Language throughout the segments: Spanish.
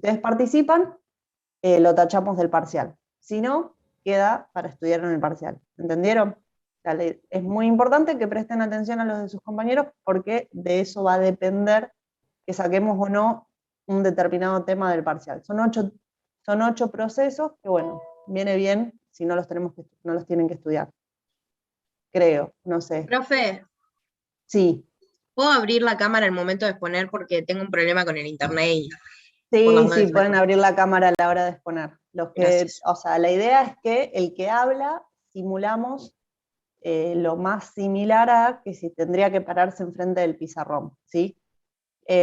ustedes participan, lo tachamos del parcial. Si no, queda para estudiar en el parcial. ¿Entendieron? Es muy importante que presten atención a los de sus compañeros porque de eso va a depender que saquemos o no un determinado tema del parcial. Son ocho procesos que, bueno, viene bien si no los tienen que estudiar. Creo, no sé. Profe, Sí. ¿puedo abrir la cámara al momento de exponer porque tengo un problema con el internet y Sí, pueden abrir la cámara a la hora de exponer. Gracias. O sea, la idea es que el que habla simulamos lo más similar a que si tendría que pararse enfrente del pizarrón, ¿sí?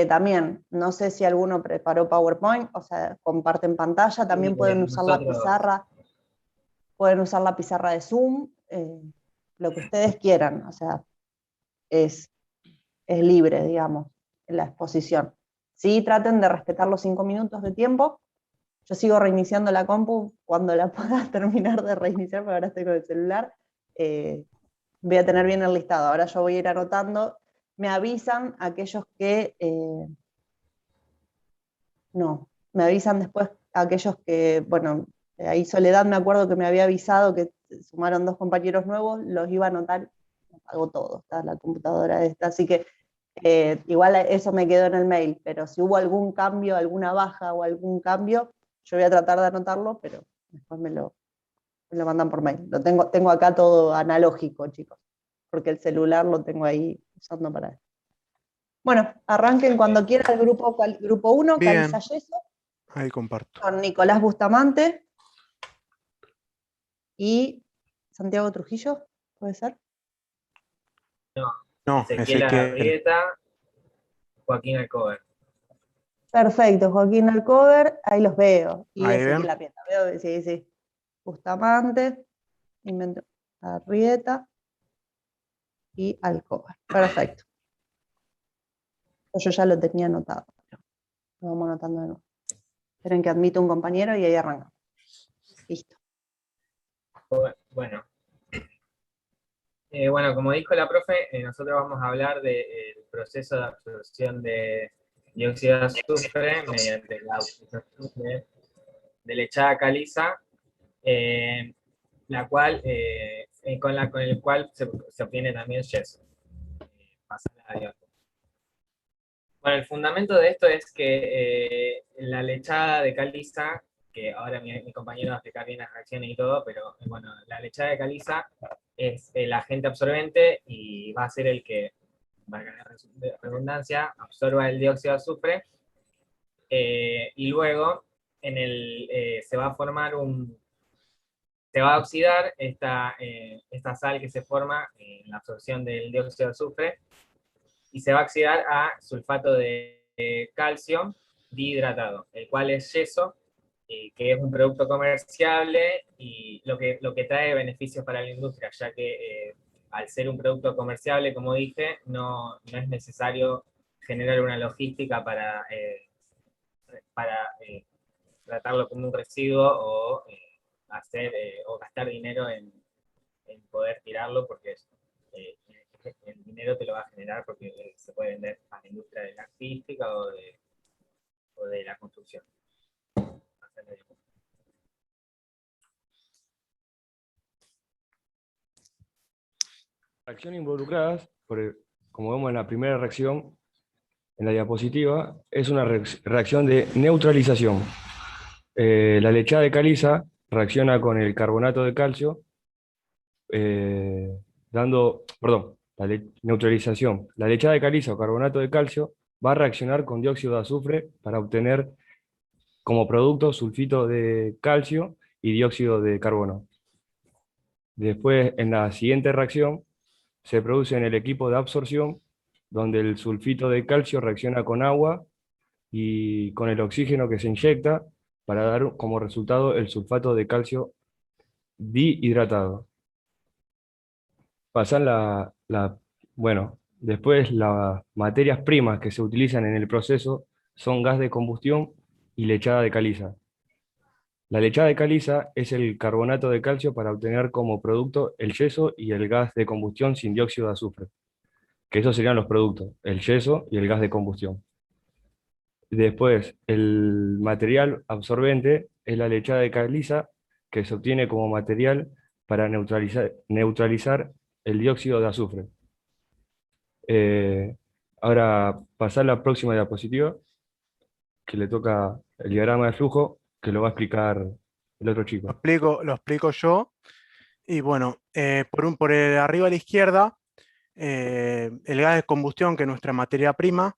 También, no sé si alguno preparó PowerPoint, o sea, comparten pantalla, también pueden usar la pizarra de Zoom, lo que ustedes quieran, o sea, es libre, digamos, en la exposición. Sí, traten de respetar los 5 minutos de tiempo. Yo sigo reiniciando la compu cuando la pueda terminar de reiniciar, porque ahora estoy con el celular. Voy a tener bien el listado. Ahora yo voy a ir anotando. Me avisan aquellos que... me avisan después aquellos que, bueno, ahí Soledad me acuerdo que me había avisado que sumaron 2 compañeros nuevos, los iba a anotar, hago todo, está la computadora esta, así que igual eso me quedó en el mail, pero si hubo algún cambio, alguna baja o algún cambio, yo voy a tratar de anotarlo, pero después me lo mandan por mail. Tengo acá todo analógico, chicos, porque el celular lo tengo ahí usando para esto. Bueno, arranquen cuando quieran el grupo 1, Calisa Yeso. Ahí comparto. Con Nicolás Bustamante y Santiago Trujillo, ¿puede ser? No, Ezequiel Arrieta, Joaquín Alcover. Perfecto, Joaquín Alcover, ahí los veo. Y ahí Ezequiel Arrieta, veo, sí. Bustamante, Arrieta y Alcover. Perfecto. Yo ya lo tenía anotado, pero lo vamos anotando de nuevo. Esperen que admito un compañero y ahí arrancamos. Listo. Bueno. Bueno, como dijo la profe, nosotros vamos a hablar del proceso de absorción de dióxido de azufre mediante la utilización de lechada caliza, con el cual se obtiene también yeso. Bueno, el fundamento de esto es que la lechada de caliza, que ahora mi compañero va a explicar bien las reacciones y todo, pero bueno, la lechada de caliza es el agente absorbente y va a ser el que, valga la redundancia, absorba el dióxido de azufre, y luego se va a formar se va a oxidar esta sal que se forma en la absorción del dióxido de azufre, y se va a oxidar a sulfato de calcio dihidratado, el cual es yeso, que es un producto comerciable y lo que trae beneficios para la industria, ya que al ser un producto comerciable, como dije, no es necesario generar una logística para tratarlo como un residuo o o gastar dinero en poder tirarlo, porque el dinero te lo va a generar porque se puede vender a la industria de la artística o de la construcción. Reacciones involucradas, como vemos en la primera reacción, en la diapositiva, es una reacción de neutralización. La lechada de caliza reacciona con el carbonato de calcio, neutralización. La lechada de caliza o carbonato de calcio va a reaccionar con dióxido de azufre para obtener como producto sulfito de calcio y dióxido de carbono. Después, en la siguiente reacción, se produce en el equipo de absorción, donde el sulfito de calcio reacciona con agua y con el oxígeno que se inyecta para dar como resultado el sulfato de calcio dihidratado. Después las materias primas que se utilizan en el proceso son gas de combustión y lechada de caliza. La lechada de caliza es el carbonato de calcio para obtener como producto el yeso y el gas de combustión sin dióxido de azufre, que esos serían los productos, el yeso y el gas de combustión. Después, el material absorbente es la lechada de caliza, que se obtiene como material para neutralizar el dióxido de azufre. Eh, Ahora, pasar a la próxima diapositiva, que le toca el diagrama de flujo, que lo va a explicar el otro chico. Lo explico yo. Y bueno, por el arriba a la izquierda, el gas de combustión, que es nuestra materia prima,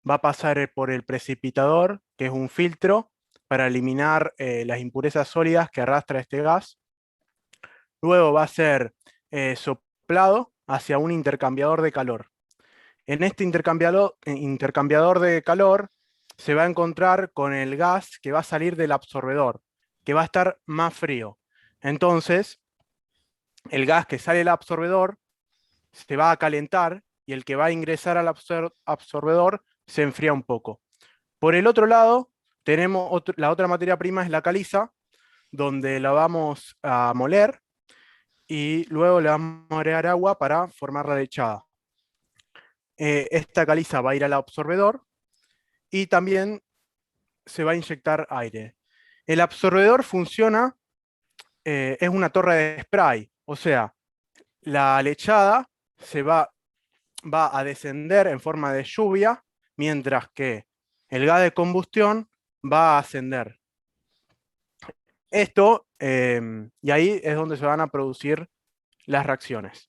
va a pasar por el precipitador, que es un filtro para eliminar las impurezas sólidas que arrastra este gas. Luego va a ser soplado hacia un intercambiador de calor. En este intercambiador de calor se va a encontrar con el gas que va a salir del absorbedor, que va a estar más frío. Entonces, el gas que sale del absorbedor se va a calentar y el que va a ingresar al absorbedor se enfría un poco. Por el otro lado, tenemos la otra materia prima, es la caliza, donde la vamos a moler y luego le vamos a agregar agua para formar la lechada. Esta caliza va a ir al absorbedor y también se va a inyectar aire. El absorbedor funciona, es una torre de spray, o sea, la lechada va a descender en forma de lluvia, mientras que el gas de combustión va a ascender. Esto, y ahí es donde se van a producir las reacciones.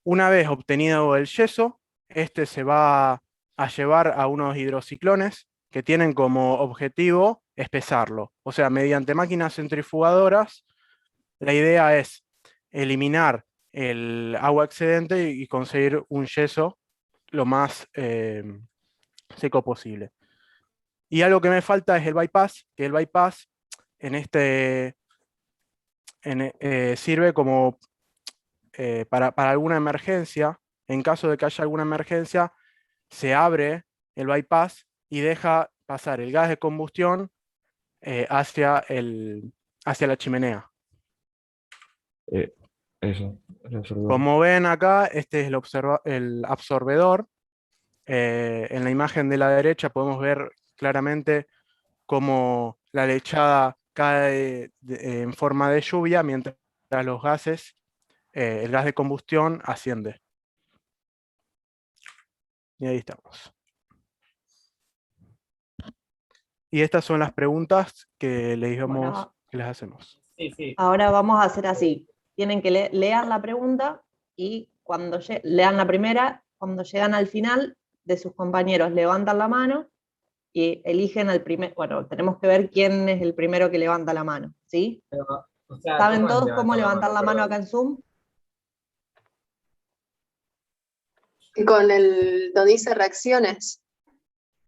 Una vez obtenido el yeso, este se va a llevar a unos hidrociclones que tienen como objetivo espesarlo. O sea, mediante máquinas centrifugadoras, la idea es eliminar el agua excedente y conseguir un yeso lo más seco posible. Y algo que me falta es el bypass, que el bypass sirve como para alguna emergencia. En caso de que haya alguna emergencia, se abre el bypass y deja pasar el gas de combustión hacia la chimenea. Eso, el absorbedor. Como ven acá, este es el absorbedor. En la imagen de la derecha podemos ver claramente cómo la lechada cae en forma de lluvia, mientras los gases, el gas de combustión asciende. Y ahí estamos. Y estas son las preguntas que les hacemos. Sí, sí. Ahora vamos a hacer así. Tienen que lean la pregunta y cuando lean la primera, cuando llegan al final, de sus compañeros levantan la mano y eligen al primer. Bueno, tenemos que ver quién es el primero que levanta la mano, ¿sí? Pero, o sea, ¿Saben ¿cómo es todos cómo levantar la mano Perdón. acá en Zoom? Con donde dice reacciones.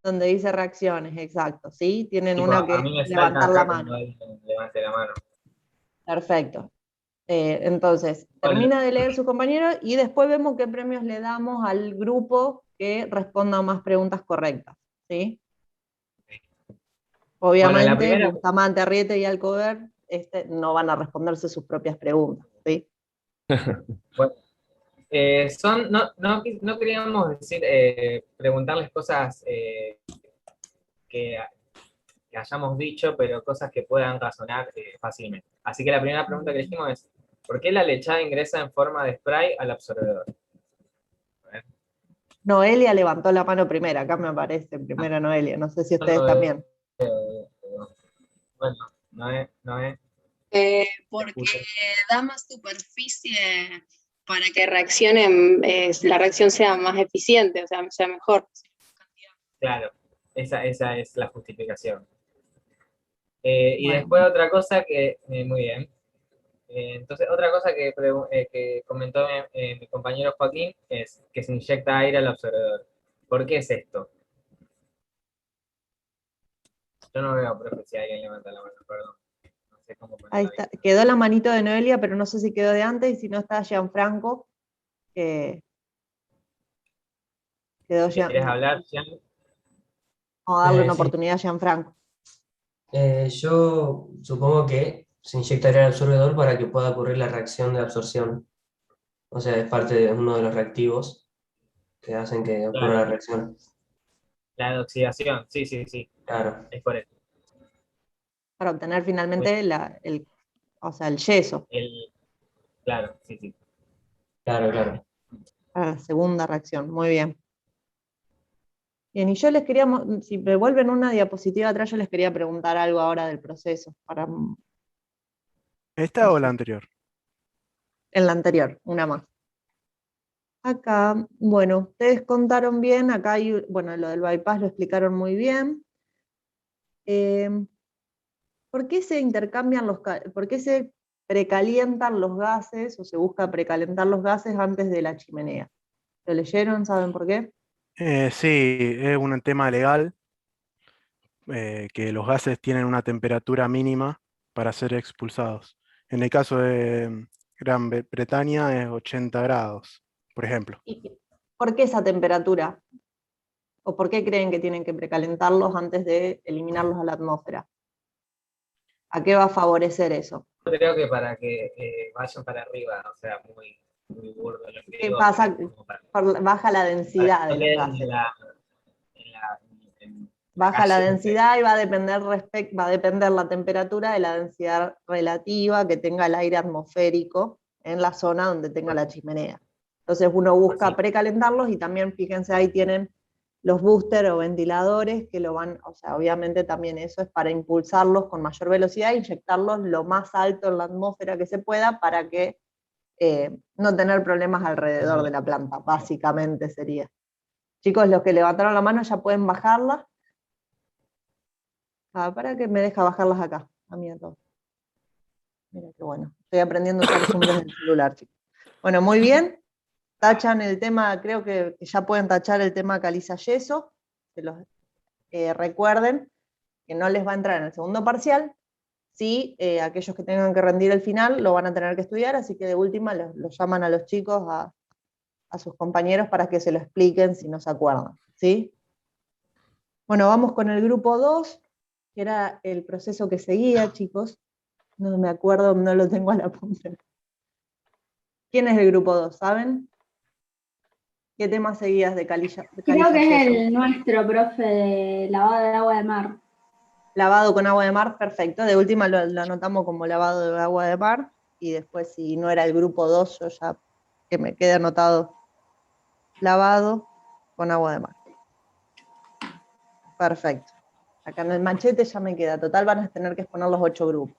Donde dice reacciones, exacto, ¿sí? Tienen Tipo, una que a mí me es salta levantar la acá mano. cuando alguien levante la mano. Perfecto. Entonces, termina de leer su compañero y después vemos qué premios le damos al grupo que responda más preguntas correctas, ¿sí? Obviamente, Bueno, la primera... Bustamante, Arrieta y Alcover no van a responderse sus propias preguntas, ¿sí? Bueno, no queríamos decir, preguntarles cosas que hayamos dicho, pero cosas que puedan razonar fácilmente. Así que la primera pregunta que dijimos es, ¿por qué la lechada ingresa en forma de spray al absorbedor? Noelia levantó la mano primera, acá me aparece primera Noelia, no sé si ustedes también. Bueno, no es. Porque da más superficie para que reaccionen, la reacción sea más eficiente, o sea, sea mejor. Claro, esa es la justificación. Y Bueno. después otra cosa que, muy bien. Entonces, otra cosa que comentó mi compañero Joaquín es que se inyecta aire al absorbedor. ¿Por qué es esto? Yo no veo, profe, si alguien levanta la mano, perdón. No sé cómo ponerlo Ahí está. Quedó la manito de Noelia, pero no sé si quedó de antes, y si no está Gianfranco, que quedó ¿Querés hablar, Jean? Vamos a darle una Sí. oportunidad a Gianfranco. Yo supongo que se inyectaría al absorbedor para que pueda ocurrir la reacción de absorción. O sea, es parte de uno de los reactivos que hacen que ocurra Claro. la reacción. La de oxidación, sí, sí, sí, Claro, es por eso. Para obtener finalmente o sea, el yeso, Claro, sí, sí. claro, claro. para la segunda reacción. Muy bien. Bien, y yo les quería, si me vuelven una diapositiva atrás, yo les quería preguntar algo ahora del proceso, ¿Esta o la anterior? en la anterior, una más. Acá, bueno, ustedes contaron bien, acá hay, bueno, lo del bypass lo explicaron muy bien. ¿Por qué se intercambian por qué se precalientan los gases o se busca precalentar los gases antes de la chimenea? ¿Lo leyeron? ¿Saben por qué? Sí, es un tema legal, que los gases tienen una temperatura mínima para ser expulsados. En el caso de Gran Bretaña es 80 grados, por ejemplo. ¿Por qué esa temperatura? ¿O por qué creen que tienen que precalentarlos antes de eliminarlos a la atmósfera? ¿A qué va a favorecer eso? Yo creo que para que vayan para arriba, o sea, muy, muy burdo lo que ¿Qué digo, pasa? pero como Baja la para densidad que de no los queden gases. en la Baja la calle. densidad y va a depender la temperatura de la densidad relativa que tenga el aire atmosférico en la zona donde tenga la chimenea. Entonces uno busca Sí. precalentarlos y también, fíjense, ahí tienen los booster o ventiladores que lo van, o sea, obviamente también eso es para impulsarlos con mayor velocidad e inyectarlos lo más alto en la atmósfera que se pueda para que no tener problemas alrededor de la planta, básicamente sería. Chicos, los que levantaron la mano ya pueden bajarla. Para que me deja bajarlas acá, a mí a todos. Mira qué bueno. Estoy aprendiendo a usar Zoom desde el celular, chicos. Bueno, muy bien. Tachan el tema, creo que ya pueden tachar el tema caliza-yeso. Que los recuerden que no les va a entrar en el segundo parcial. Sí, aquellos que tengan que rendir el final lo van a tener que estudiar, así que de última los llaman a los chicos, a sus compañeros para que se lo expliquen si no se acuerdan. ¿Sí? Bueno, vamos con el grupo 2, que era el proceso que seguía, chicos. No me acuerdo, no lo tengo a la punta. ¿Quién es el grupo 2? ¿Saben? ¿Qué tema seguías de Calilla? Creo que es el nuestro, profe, de lavado de agua de mar. Lavado con agua de mar, perfecto. De última lo anotamos como lavado de agua de mar. Y después, si no era el grupo 2, yo ya que me quede anotado lavado con agua de mar. Perfecto. Acá en el machete ya me queda. Total van a tener que exponer los 8 grupos.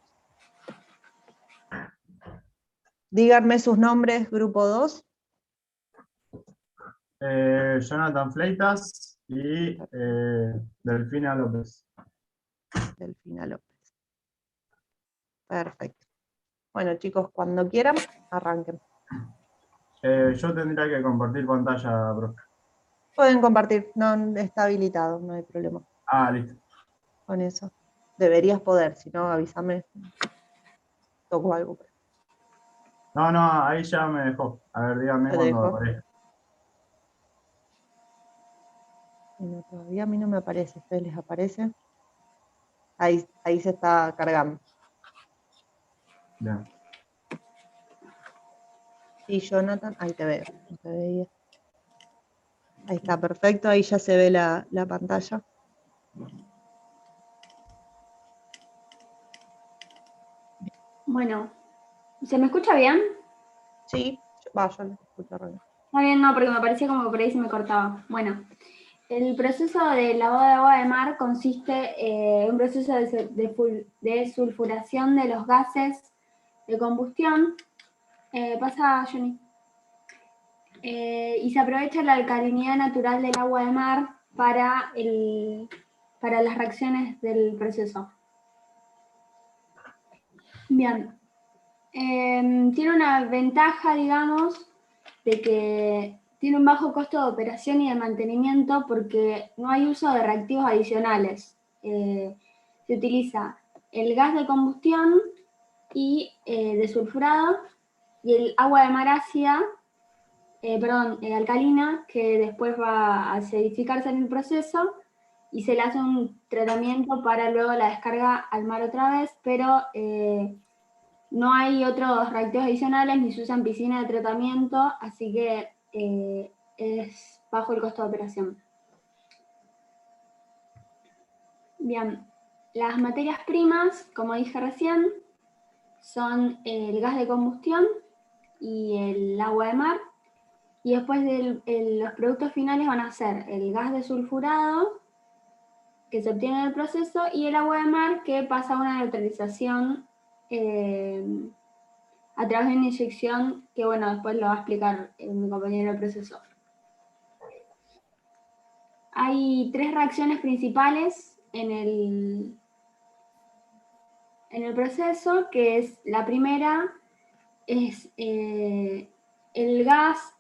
Díganme sus nombres, grupo 2. Jonathan Fleitas y Delfina López. Delfina López. Perfecto. Bueno, chicos, cuando quieran, arranquen. Yo tendría que compartir pantalla, profe. Pueden compartir, no está habilitado, no hay problema Ah, listo. con eso. Deberías poder, si no, avísame. Toco algo. No, no, ahí ya me dejó. A ver, díganme Te cuando dejo. aparezca. No, todavía a mí no me aparece. ¿A ustedes les aparece? Ahí se está cargando. Bien. Sí, Jonathan, ahí te veo. No te veía. Ahí está, perfecto. Ahí ya se ve la pantalla. Bueno, ¿se me escucha bien? Sí, yo lo escucho re bien. Está bien, no, porque me parecía como que por ahí se me cortaba. Bueno, el proceso de lavado de agua de mar consiste en un proceso de sulfuración de los gases de combustión. Pasa, Johnny. Y se aprovecha la alcalinidad natural del agua de mar para las reacciones del proceso. Bien. Tiene una ventaja, digamos, de que tiene un bajo costo de operación y de mantenimiento porque no hay uso de reactivos adicionales. Se utiliza el gas de combustión y desulfurado y el agua de mar ácida, alcalina, que después va a acidificarse en el proceso y se le hace un tratamiento para luego la descarga al mar otra vez, pero no hay otros reactivos adicionales ni se usan piscinas de tratamiento, así que es bajo el costo de operación. Bien, las materias primas, como dije recién, son el gas de combustión y el agua de mar. Y después los productos finales van a ser el gas desulfurado, que se obtiene en el proceso, y el agua de mar, que pasa a una neutralización a través de una inyección, que bueno, después lo va a explicar mi compañero del proceso. Hay 3 reacciones principales en el proceso, que es la primera, es el gas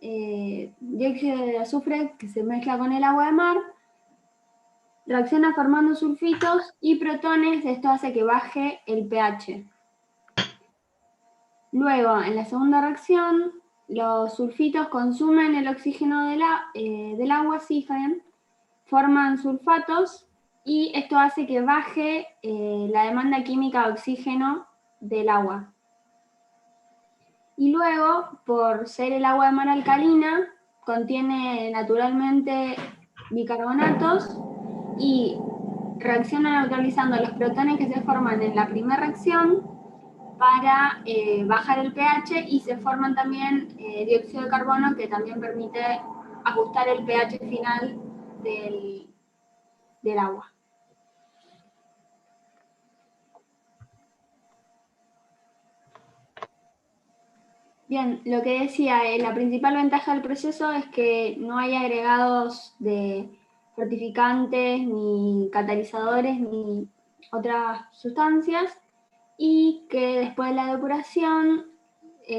dióxido de azufre que se mezcla con el agua de mar, reacciona formando sulfitos y protones. Esto hace que baje el pH. Luego, en la segunda reacción, los sulfitos consumen el oxígeno del agua, sí, Fabián, forman sulfatos, y esto hace que baje la demanda química de oxígeno del agua. Y luego, por ser el agua de mar alcalina, contiene naturalmente bicarbonatos y reacciona neutralizando los protones que se forman en la primera reacción para bajar el pH, y se forman también dióxido de carbono, que también permite ajustar el pH final del agua. Bien, lo que decía, la principal ventaja del proceso es que no hay agregados de fortificantes, ni catalizadores, ni otras sustancias, y que después de la depuración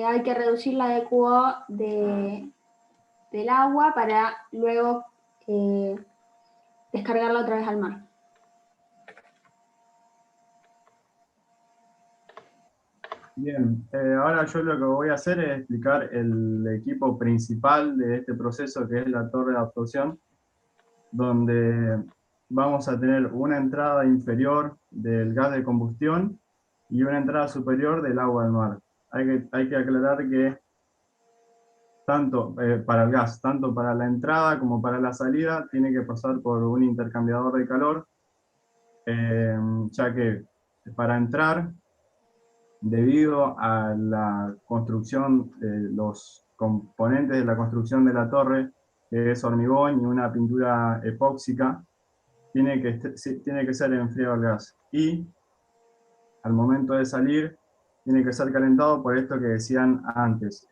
hay que reducir la DQO del agua para luego descargarla otra vez al mar. Bien, ahora yo lo que voy a hacer es explicar el equipo principal de este proceso, que es la torre de absorción, donde vamos a tener una entrada inferior del gas de combustión y una entrada superior del agua del mar. Hay que aclarar que tanto para el gas, tanto para la entrada como para la salida, tiene que pasar por un intercambiador de calor, ya que para entrar, debido a la construcción, los componentes de la construcción de la torre, que es hormigón y una pintura epóxica, tiene que ser enfriado el gas. Y al momento de salir, tiene que ser calentado por esto que decían antes,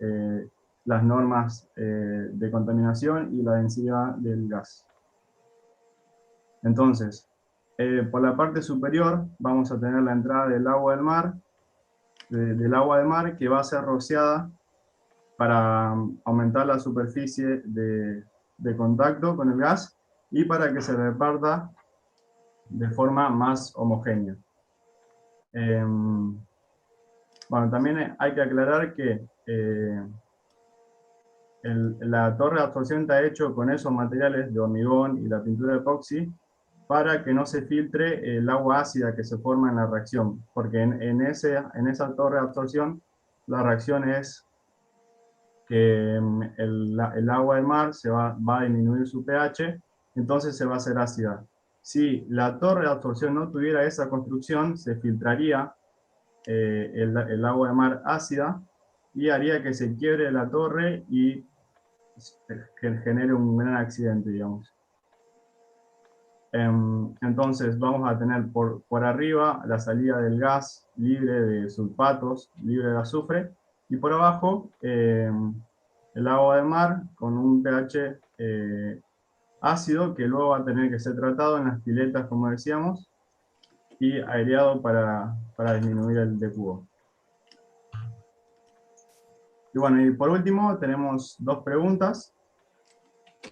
las normas de contaminación y la densidad del gas. Entonces, por la parte superior vamos a tener la entrada del agua del mar, que va a ser rociada para aumentar la superficie de contacto con el gas y para que se reparta de forma más homogénea. Bueno, también hay que aclarar que la torre de absorción está hecho con esos materiales de hormigón y la pintura de epoxi para que no se filtre el agua ácida que se forma en la reacción, porque en esa torre de absorción la reacción es que el agua del mar va a disminuir su pH, entonces se va a hacer ácida. Si la torre de absorción no tuviera esa construcción, se filtraría el agua de mar ácida y haría que se quiebre la torre y que genere un gran accidente, digamos. Entonces vamos a tener por arriba la salida del gas libre de sulfatos, libre de azufre, y por abajo el agua de mar con un pH ácido que luego va a tener que ser tratado en las piletas, como decíamos, y aireado para disminuir el DQO. Y bueno, y por último tenemos 2 preguntas.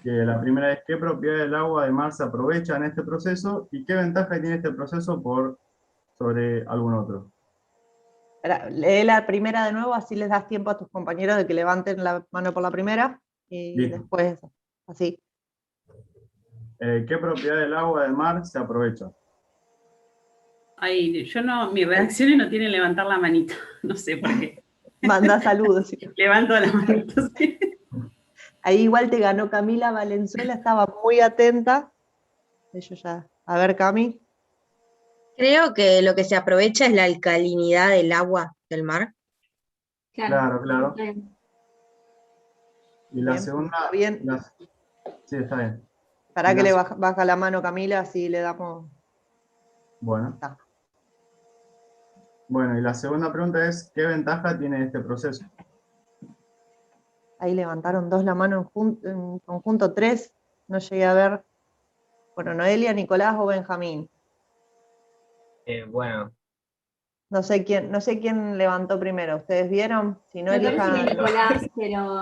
Que la primera es: ¿qué propiedades del agua de mar se aprovecha en este proceso? ¿Y qué ventaja tiene este proceso sobre algún otro? Lee la primera de nuevo, así les das tiempo a tus compañeros de que levanten la mano por la primera, y Listo. después así. ¿Qué propiedad del agua de mar se aprovecha? Ay, mis reacciones no tienen levantar la manita, no sé por qué. Manda saludos. Sí. Levanto la manita, sí. Ahí igual te ganó Camila Valenzuela, estaba muy atenta. Yo ya. A ver, Cami. Creo que lo que se aprovecha es la alcalinidad del agua del mar. Claro, claro. está bien. Y la Bien, segunda, está bien. sí, está bien. Para Y que la- le baja la mano Camila, así le damos. Bueno. Está. Bueno, y la segunda pregunta es, ¿qué ventaja tiene este proceso? Ahí levantaron dos la mano en conjunto, tres. No llegué a ver. Bueno, Noelia, Nicolás o Benjamín. Bueno, No sé quién levantó primero. ¿Ustedes vieron? Si no Me parece que elijan. Nicolás,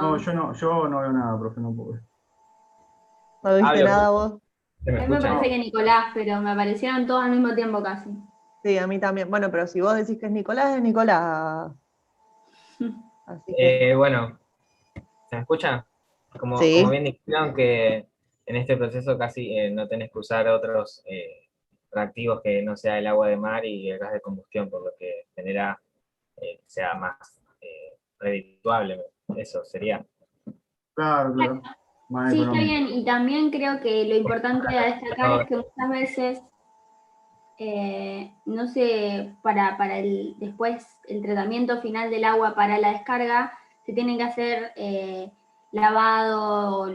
No, pero yo no veo nada, profe, no puedo ver. ¿No viste hablo, nada vos? ¿se me a mí me escucha? parece que Nicolás, pero me aparecieron todos al mismo tiempo casi. Sí, a mí también. Bueno, pero si vos decís que es Nicolás, es Nicolás. Así que. Bueno, ¿se me escucha? Como Sí. bien dijeron que en este proceso casi no tenés que usar otros reactivos que no sea el agua de mar y el gas de combustión, por lo que genera que sea más redituable. Eso sería. Claro, claro. Más Sí, está económico. bien. Y también creo que lo importante a destacar es que muchas veces, no sé, para después el tratamiento final del agua para la descarga, se tienen que hacer lavado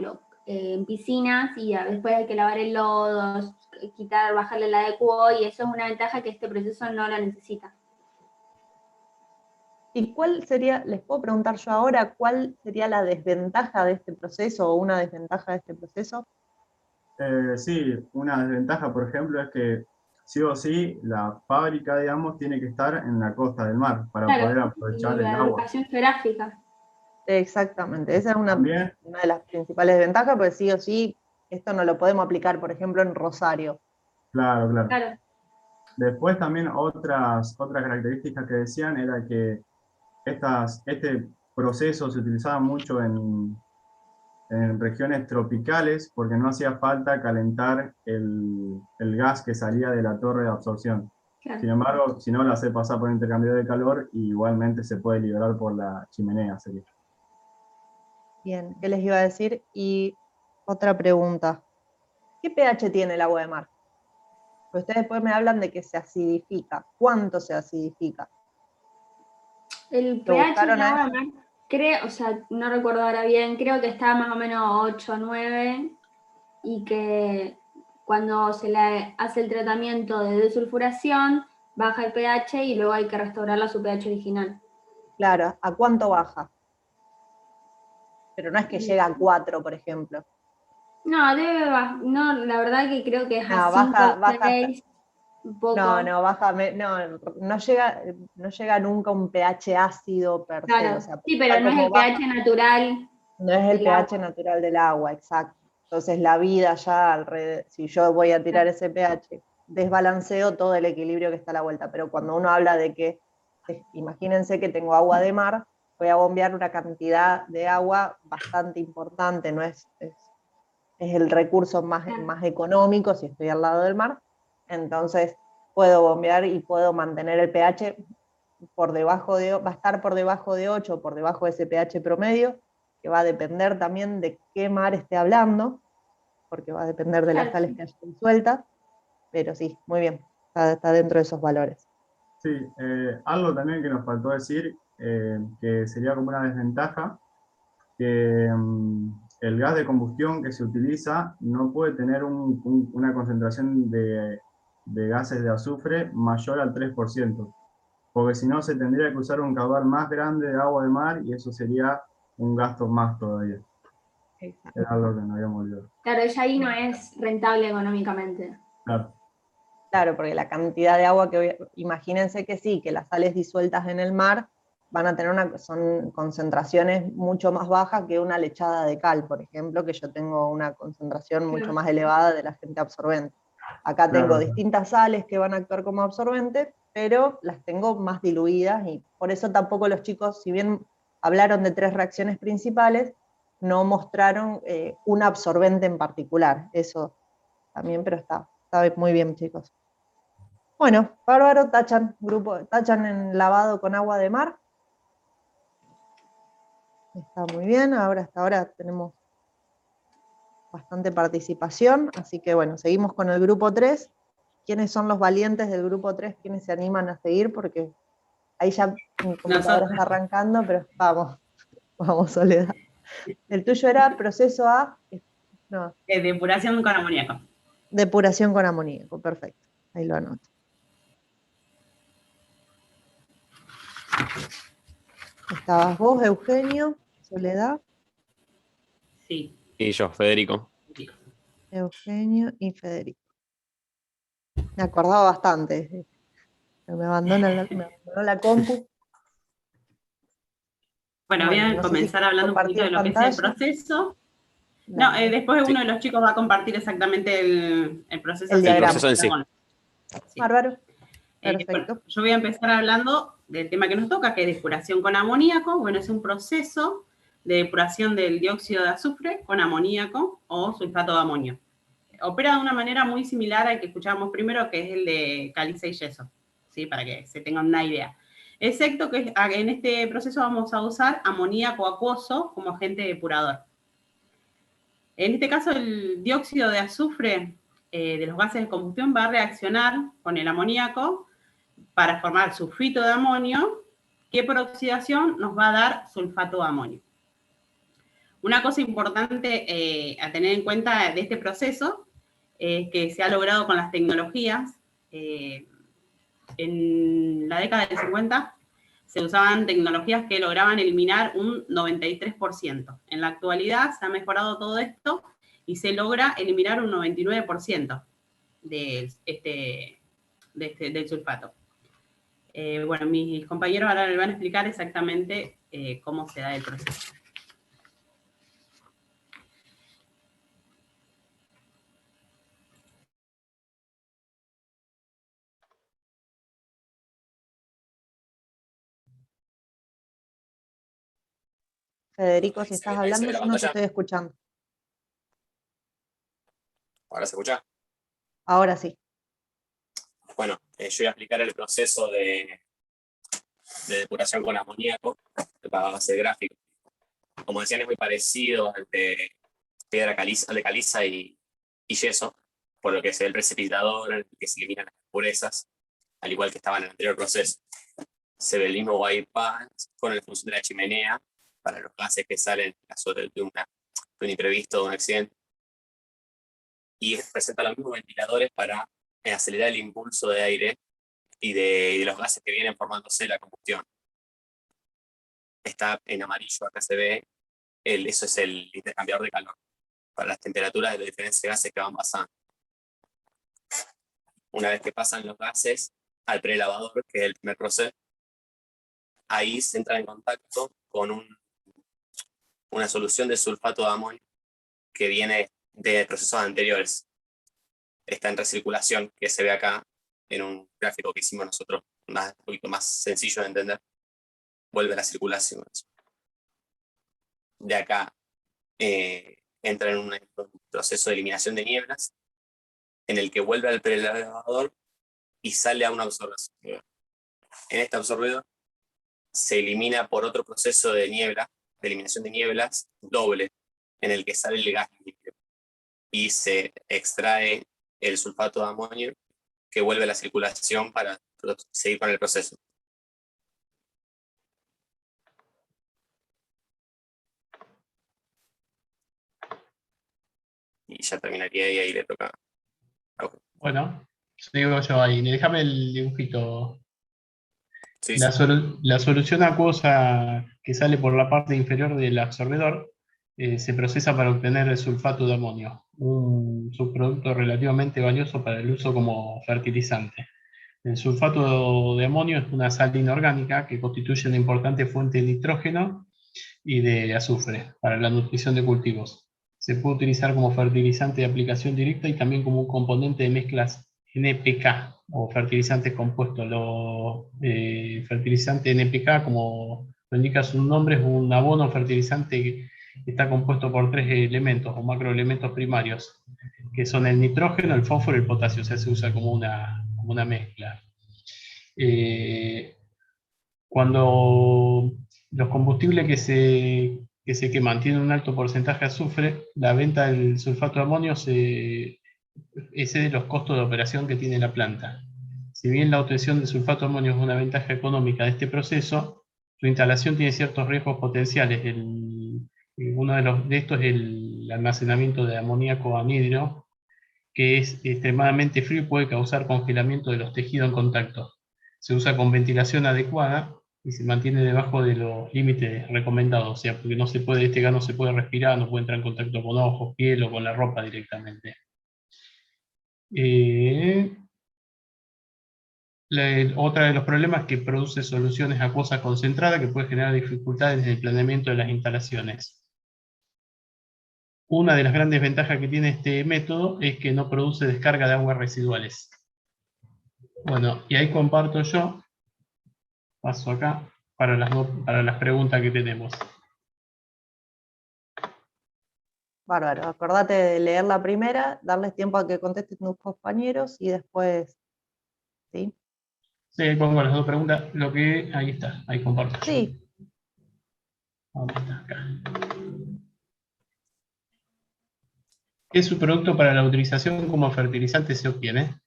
en piscinas y después hay que lavar el lodo, quitar, bajarle la de cuo, y eso es una ventaja que este proceso no lo necesita. ¿Y cuál sería, les puedo preguntar yo ahora, cuál sería la desventaja de este proceso o una desventaja de este proceso? Sí, una desventaja, por ejemplo, es que sí o sí la fábrica, digamos, tiene que estar en la costa del mar para poder Claro, aprovechar el la agua. educación geográfica. Exactamente, esa es una También, de las principales desventajas, porque sí o sí, esto no lo podemos aplicar, por ejemplo, en Rosario. claro, claro. Claro. Después también otras características que decían era que este proceso se utilizaba mucho en regiones tropicales porque no hacía falta calentar el gas que salía de la torre de absorción. Claro. Sin embargo, si no, la hace pasar por intercambio de calor y igualmente se puede liberar por la chimenea. Sería. Bien, ¿qué les iba a decir? Y otra pregunta, ¿qué pH tiene el agua de mar? Pues ustedes después me hablan de que se acidifica. ¿Cuánto se acidifica? El ¿Lo pH del buscaron a agua eso? de mar, creo, o sea, no recuerdo ahora bien, creo que está más o menos 8 o 9 y que cuando se le hace el tratamiento de desulfuración, baja el pH y luego hay que restaurarla a su pH original. Claro, ¿a cuánto baja? Pero no es que llega a 4, por ejemplo. No, no, la verdad que creo que es a No, 5 o baja hasta, 6, un poco. no, baja, no llega nunca a un pH ácido per se, Claro, o sea, sí, pero está no es el como baja. pH natural No es el del pH agua. natural del agua, exacto. Entonces la vida ya alrededor, si yo voy a tirar ese pH, desbalanceo todo el equilibrio que está a la vuelta. Pero cuando uno habla de que, imagínense que tengo agua de mar, voy a bombear una cantidad de agua bastante importante, no es el recurso más económico si estoy al lado del mar. Entonces puedo bombear y puedo mantener el pH va a estar por debajo de 8, por debajo de ese pH promedio, que va a depender también de qué mar esté hablando, porque va a depender de las sales que haya disueltas, pero sí, muy bien, está dentro de esos valores. Sí, algo también que nos faltó decir, que sería como una desventaja, que el gas de combustión que se utiliza no puede tener una concentración de gases de azufre mayor al 3%, porque si no se tendría que usar un caudal más grande de agua de mar y eso sería un gasto más todavía. Exacto. Era algo que no habíamos olvidado. Claro, ya ahí no es rentable económicamente. Claro. Claro, porque la cantidad de agua imagínense que sí, que las sales disueltas en el mar van a tener son concentraciones mucho más bajas que una lechada de cal, por ejemplo, que yo tengo una concentración mucho más elevada del agente absorbente. Acá tengo Claro. distintas sales que van a actuar como absorbentes, pero las tengo más diluidas y por eso tampoco los chicos, si bien hablaron de 3 reacciones principales, no mostraron un absorbente en particular. Eso también, pero está muy bien, chicos. Bueno, bárbaro, tachan en lavado con agua de mar. Está muy bien, hasta ahora tenemos bastante participación, así que bueno, seguimos con el grupo 3. quiénes son los valientes del grupo 3, quiénes se animan a seguir, porque ahí ya mi computadora está arrancando, pero vamos Soledad. El tuyo era proceso A, no. Depuración con amoníaco. Depuración con amoníaco, perfecto. Ahí lo anoto. Estabas vos, Eugenio, Soledad. Sí. Y yo, Federico. Eugenio y Federico. Me acordaba bastante. Me abandonó la compu. Bueno, voy a comenzar hablando un poquito de lo que es el proceso. No, después uno de los chicos va a compartir exactamente el proceso. El diagrama. En sí. Sí. Bárbaro. Perfecto. Bueno, yo voy a empezar hablando del tema que nos toca, que es depuración con amoníaco. Bueno, es un proceso de depuración del dióxido de azufre con amoníaco o sulfato de amonio. Opera de una manera muy similar al que escuchábamos primero, que es el de caliza y yeso, ¿sí? Para que se tengan una idea. Excepto que en este proceso vamos a usar amoníaco acuoso como agente depurador. En este caso, el dióxido de azufre de los gases de combustión va a reaccionar con el amoníaco para formar sulfito de amonio, que por oxidación nos va a dar sulfato de amonio. Una cosa importante a tener en cuenta de este proceso es que se ha logrado con las tecnologías. En la década del 50 se usaban tecnologías que lograban eliminar un 93%. En la actualidad se ha mejorado todo esto y se logra eliminar un 99% del sulfato. Bueno, mis compañeros ahora les van a explicar exactamente cómo se da el proceso. Federico, si estás hablando, yo no te estoy escuchando. ¿Ahora se escucha? Ahora sí. Bueno, yo voy a explicar el proceso de depuración con amoníaco para base de gráfico. Como decían, es muy parecido al de piedra caliza, al de caliza y yeso, por lo que se ve el precipitador en el que se eliminan las impurezas, al igual que estaba en el anterior proceso. Se ve el mismo white pads con la función de la chimenea para los gases que salen en caso de un imprevisto, de un accidente. Y presenta los mismos ventiladores para acelerar el impulso de aire y de los gases que vienen formándose en la combustión. Está en amarillo, acá se ve, eso es el intercambiador de calor, para las temperaturas de los diferentes gases que van pasando. Una vez que pasan los gases al prelavador, que es el primer proceso, ahí se entra en contacto con una solución de sulfato de amonio que viene de procesos anteriores. Está en recirculación, que se ve acá en un gráfico que hicimos nosotros, un poquito más sencillo de entender. Vuelve a la circulación. De acá entra en un proceso de eliminación de nieblas, en el que vuelve al prelavador y sale a un absorbedor. En este absorbedor se elimina por otro proceso de niebla, de eliminación de nieblas, doble, en el que sale el gas líquido y se extrae el sulfato de amonio, que vuelve a la circulación para seguir con el proceso. Y ya terminaría y ahí le toca. Okay. Bueno, digo yo ahí, déjame el dibujito. Sí, La solución acuosa que sale por la parte inferior del absorbedor se procesa para obtener el sulfato de amonio, un subproducto relativamente valioso para el uso como fertilizante. El sulfato de amonio es una sal inorgánica que constituye una importante fuente de nitrógeno y de azufre para la nutrición de cultivos. Se puede utilizar como fertilizante de aplicación directa y también como un componente de mezclas NPK o fertilizantes compuestos. Los fertilizantes NPK, como lo indica su nombre, es un abono fertilizante que está compuesto por 3 elementos o macroelementos primarios, que son el nitrógeno, el fósforo y el potasio. O sea, se usa como una mezcla. Cuando los combustibles que se queman tienen un alto porcentaje de azufre, la venta del sulfato de amonio se excede los costos de operación que tiene la planta. Si bien la obtención de sulfato de amonio es una ventaja económica de este proceso, su instalación tiene ciertos riesgos potenciales. Uno de estos es el almacenamiento de amoníaco anhidro, que es extremadamente frío y puede causar congelamiento de los tejidos en contacto. Se usa con ventilación adecuada y se mantiene debajo de los límites recomendados, o sea, porque este gas no se puede respirar, no puede entrar en contacto con ojos, piel o con la ropa directamente. Otra de los problemas es que produce soluciones acuosas concentradas que puede generar dificultades en el planeamiento de las instalaciones. Una de las grandes ventajas que tiene este método es que no produce descarga de aguas residuales. Bueno, y ahí comparto yo, paso acá, para las preguntas que tenemos. Bárbaro, acordate de leer la primera, darles tiempo a que contesten tus compañeros y después, ¿sí? Sí, ahí pongo las dos preguntas, ahí está, ahí comparto. Sí. ¿Dónde está? Acá. ¿Qué subproducto para la utilización como fertilizante se obtiene?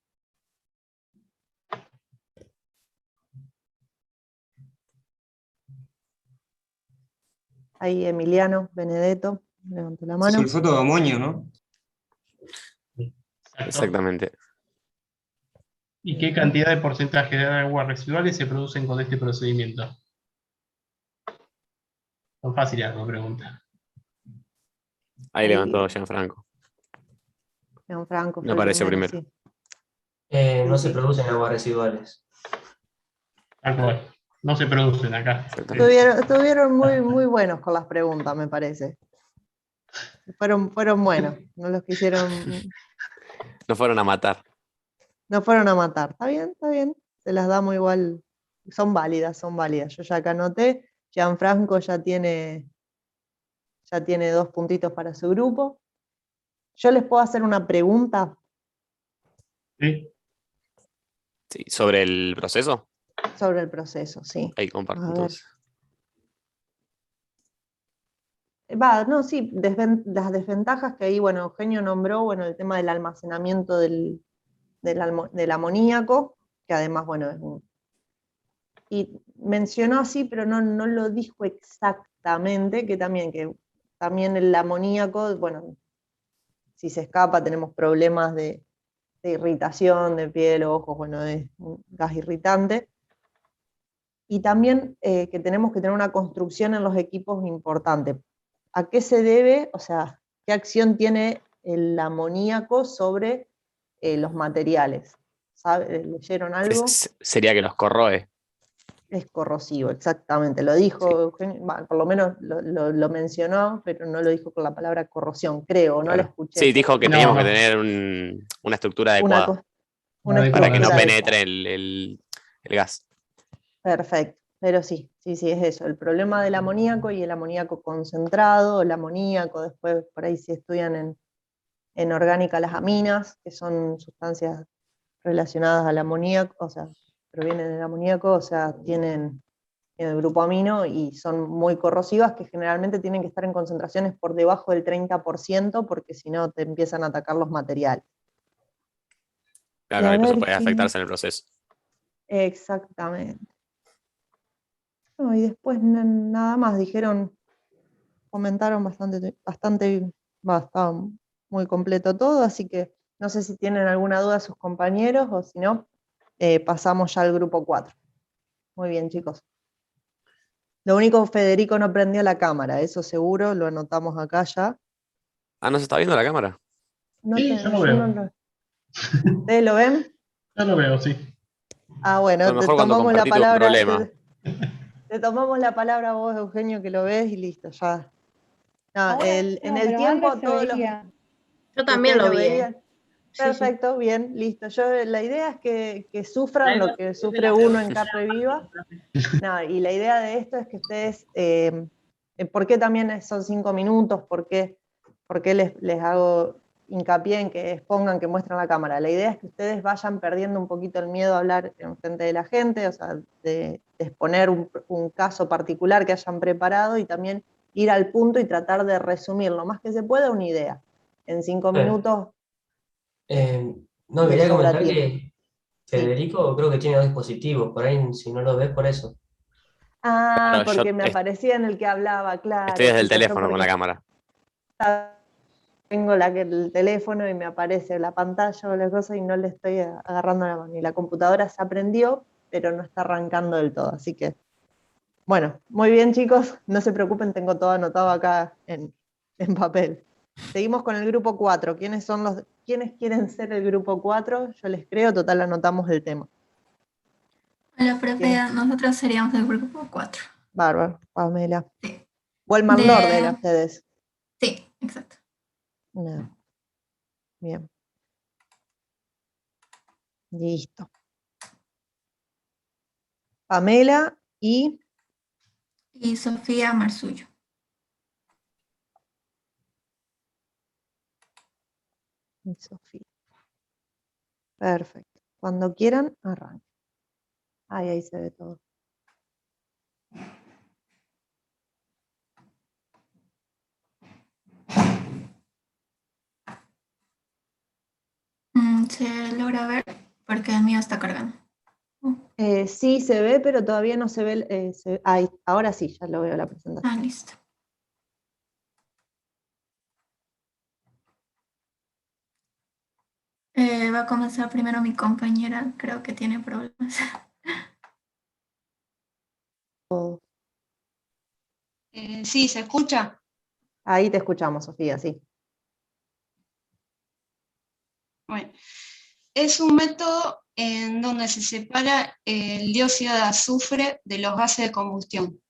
Ahí Emiliano Benedetto levantó la mano. Sulfato de amonio, ¿no? Exactamente. ¿Y qué cantidad de porcentaje de aguas residuales se producen con este procedimiento? Son fáciles las dos preguntas. Ahí levantó Gianfranco. Gianfranco. Me apareció primero. Sí. No se producen aguas residuales. Tal cual. No se producen acá. Estuvieron muy buenos con las preguntas, me parece. Fueron buenos. No los quisieron. No fueron a matar. No fueron a matar. Está bien. Se las damos igual. Son válidas. Yo ya acá anoté. Gianfranco ya tiene 2 puntitos para su grupo. ¿Yo les puedo hacer una pregunta? Sí. Sí, ¿sobre el proceso? Sobre el proceso, sí. Ahí comparto A ver. entonces. Sí, las desventajas que ahí, bueno, Eugenio nombró, el tema del almacenamiento del amoníaco, que además, y mencionó así, pero no lo dijo exactamente, que también el amoníaco, si se escapa tenemos problemas de irritación de piel, ojos, es un gas irritante. Y también que tenemos que tener una construcción en los equipos importante. ¿A qué se debe? O sea, ¿qué acción tiene el amoníaco sobre los materiales? ¿Leyeron algo? Sería que los corroe. Es corrosivo, exactamente. Lo dijo Eugenio, por lo menos lo mencionó, pero no lo dijo con la palabra corrosión, creo, no Claro. la escuché. Sí, dijo que teníamos que tener una estructura adecuada para que no penetre el gas. Perfecto, pero sí, es eso. El problema del amoníaco y el amoníaco concentrado, el amoníaco, después por ahí se estudian en orgánica las aminas, que son sustancias relacionadas al amoníaco, o sea, provienen del amoníaco, o sea, tienen el grupo amino y son muy corrosivas, que generalmente tienen que estar en concentraciones por debajo del 30%, porque si no te empiezan a atacar los materiales. Claro, eso puede afectarse en el proceso. Exactamente. No, y después nada más, comentaron bastante, estaba muy completo todo, así que no sé si tienen alguna duda sus compañeros, o si no, pasamos ya al grupo 4. Muy bien, chicos. Lo único, Federico no prendió la cámara, eso seguro, lo anotamos acá ya. Ah, ¿no se está viendo la cámara? Yo lo veo. ¿Ustedes lo ven? Yo lo veo, sí. Ah, bueno, A lo mejor cuando compartí tuve un problema. Te tomamos la palabra a vos, Eugenio, que lo ves y listo, ya. No, en el tiempo todos los... Yo también lo vi. Perfecto, bien, listo. La idea es que sufran lo que sufre uno en carne viva. No, y la idea de esto es que ustedes, ¿por qué también son 5 minutos? ¿Por qué les hago hincapié en que expongan, que muestren la cámara? La idea es que ustedes vayan perdiendo un poquito el miedo a hablar en frente de la gente, o sea, de exponer un caso particular que hayan preparado y también ir al punto y tratar de resumir lo más que se pueda una idea. En 5 minutos No, Le quería sobra comentar tiempo. que Federico creo que tiene 2 dispositivos, por ahí si no lo ves por eso. Ah, Claro, porque me aparecía en el que hablaba, claro. estoy desde el chicos, yo teléfono con la cámara. tengo el teléfono y me aparece la pantalla o la cosa y no le estoy agarrando la mano. Y la computadora se aprendió, pero no está arrancando del todo. Así que, bueno, muy bien chicos, no se preocupen, tengo todo anotado acá en papel. Seguimos con el grupo 4. ¿Quiénes quieren ser el grupo 4? Yo les creo, total anotamos el tema. Hola, profe, nosotros seríamos el grupo 4. Bárbaro, Pamela. Sí. Wellman Lord era ustedes. Sí, exacto. No. Bien. Listo. Pamela y Sofía Marsullo. Y Sofía. Perfecto. Cuando quieran, arranquen. Ahí se ve todo. ¿Se logra ver? Porque el mío está cargando. Sí, se ve, pero todavía no se ve. Ahí, ahora sí, ya lo veo la presentación. Ah, listo. Va a comenzar primero mi compañera, creo que tiene problemas. Sí, ¿se escucha? Ahí te escuchamos, Sofía, sí. Bueno, es un método en donde se separa el dióxido de azufre de los gases de combustión.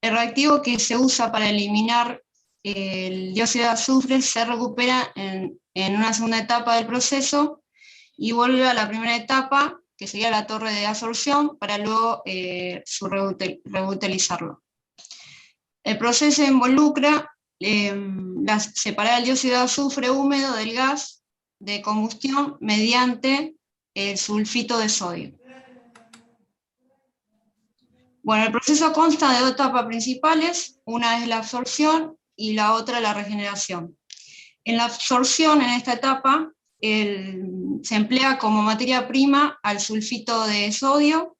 El reactivo que se usa para eliminar el dióxido de azufre se recupera en una segunda etapa del proceso y vuelve a la primera etapa, que sería la torre de absorción, para luego reutilizarlo. El proceso involucra separar el dióxido de azufre húmedo del gas de combustión mediante el sulfito de sodio. Bueno, el proceso consta de 2 etapas principales, una es la absorción y la otra la regeneración. En la absorción, en esta etapa, se emplea como materia prima al sulfito de sodio,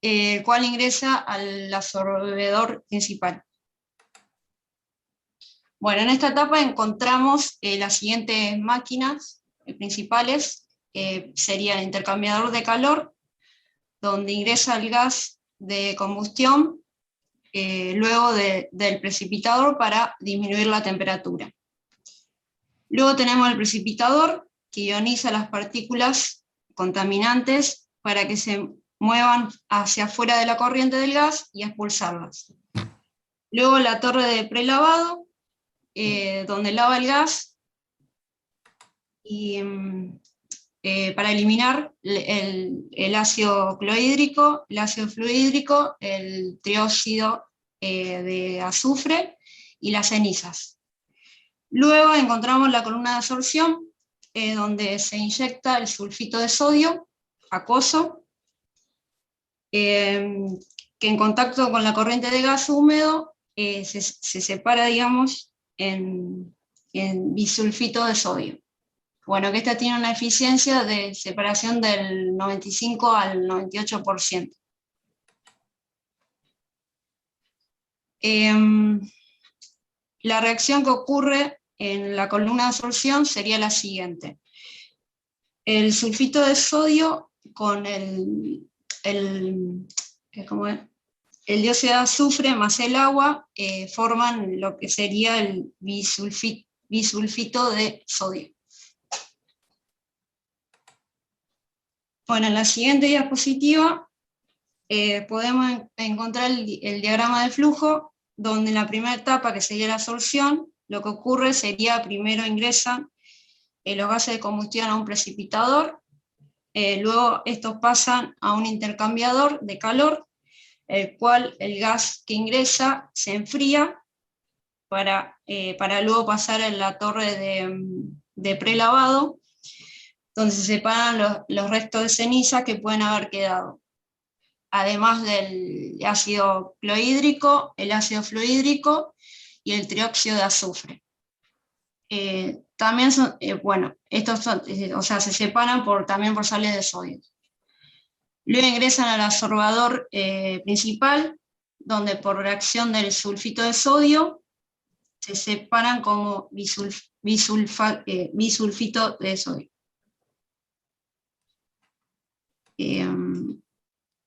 el cual ingresa al absorbedor principal. Bueno, en esta etapa encontramos las siguientes máquinas principales, sería el intercambiador de calor, donde ingresa el gas de combustión, luego del precipitador para disminuir la temperatura. Luego tenemos el precipitador, que ioniza las partículas contaminantes para que se muevan hacia afuera de la corriente del gas y expulsarlas. Luego la torre de prelavado, donde lava el gas y para eliminar el ácido clorhídrico, el ácido fluorhídrico, el trióxido de azufre y las cenizas. Luego encontramos la columna de absorción, donde se inyecta el sulfito de sodio acuoso, que en contacto con la corriente de gas húmedo se separa, digamos, en bisulfito de sodio. Bueno, que esta tiene una eficiencia de separación del 95 al 98%. La reacción que ocurre en la columna de absorción sería la siguiente. El sulfito de sodio con el dióxido de azufre más el agua forman lo que sería el bisulfito de sodio. Bueno, en la siguiente diapositiva podemos encontrar el diagrama de flujo, donde en la primera etapa, que sería la absorción, lo que ocurre sería primero ingresan los gases de combustión a un precipitador, luego estos pasan a un intercambiador de calor, el cual el gas que ingresa se enfría para luego pasar a la torre de prelavado, donde se separan los restos de ceniza que pueden haber quedado, además del ácido clorhídrico, el ácido fluorhídrico y el trióxido de azufre. también son, bueno, estos son, o sea, se separan también por sales de sodio. Luego ingresan al absorbador principal, donde por reacción del sulfito de sodio se separan como bisulfito de sodio.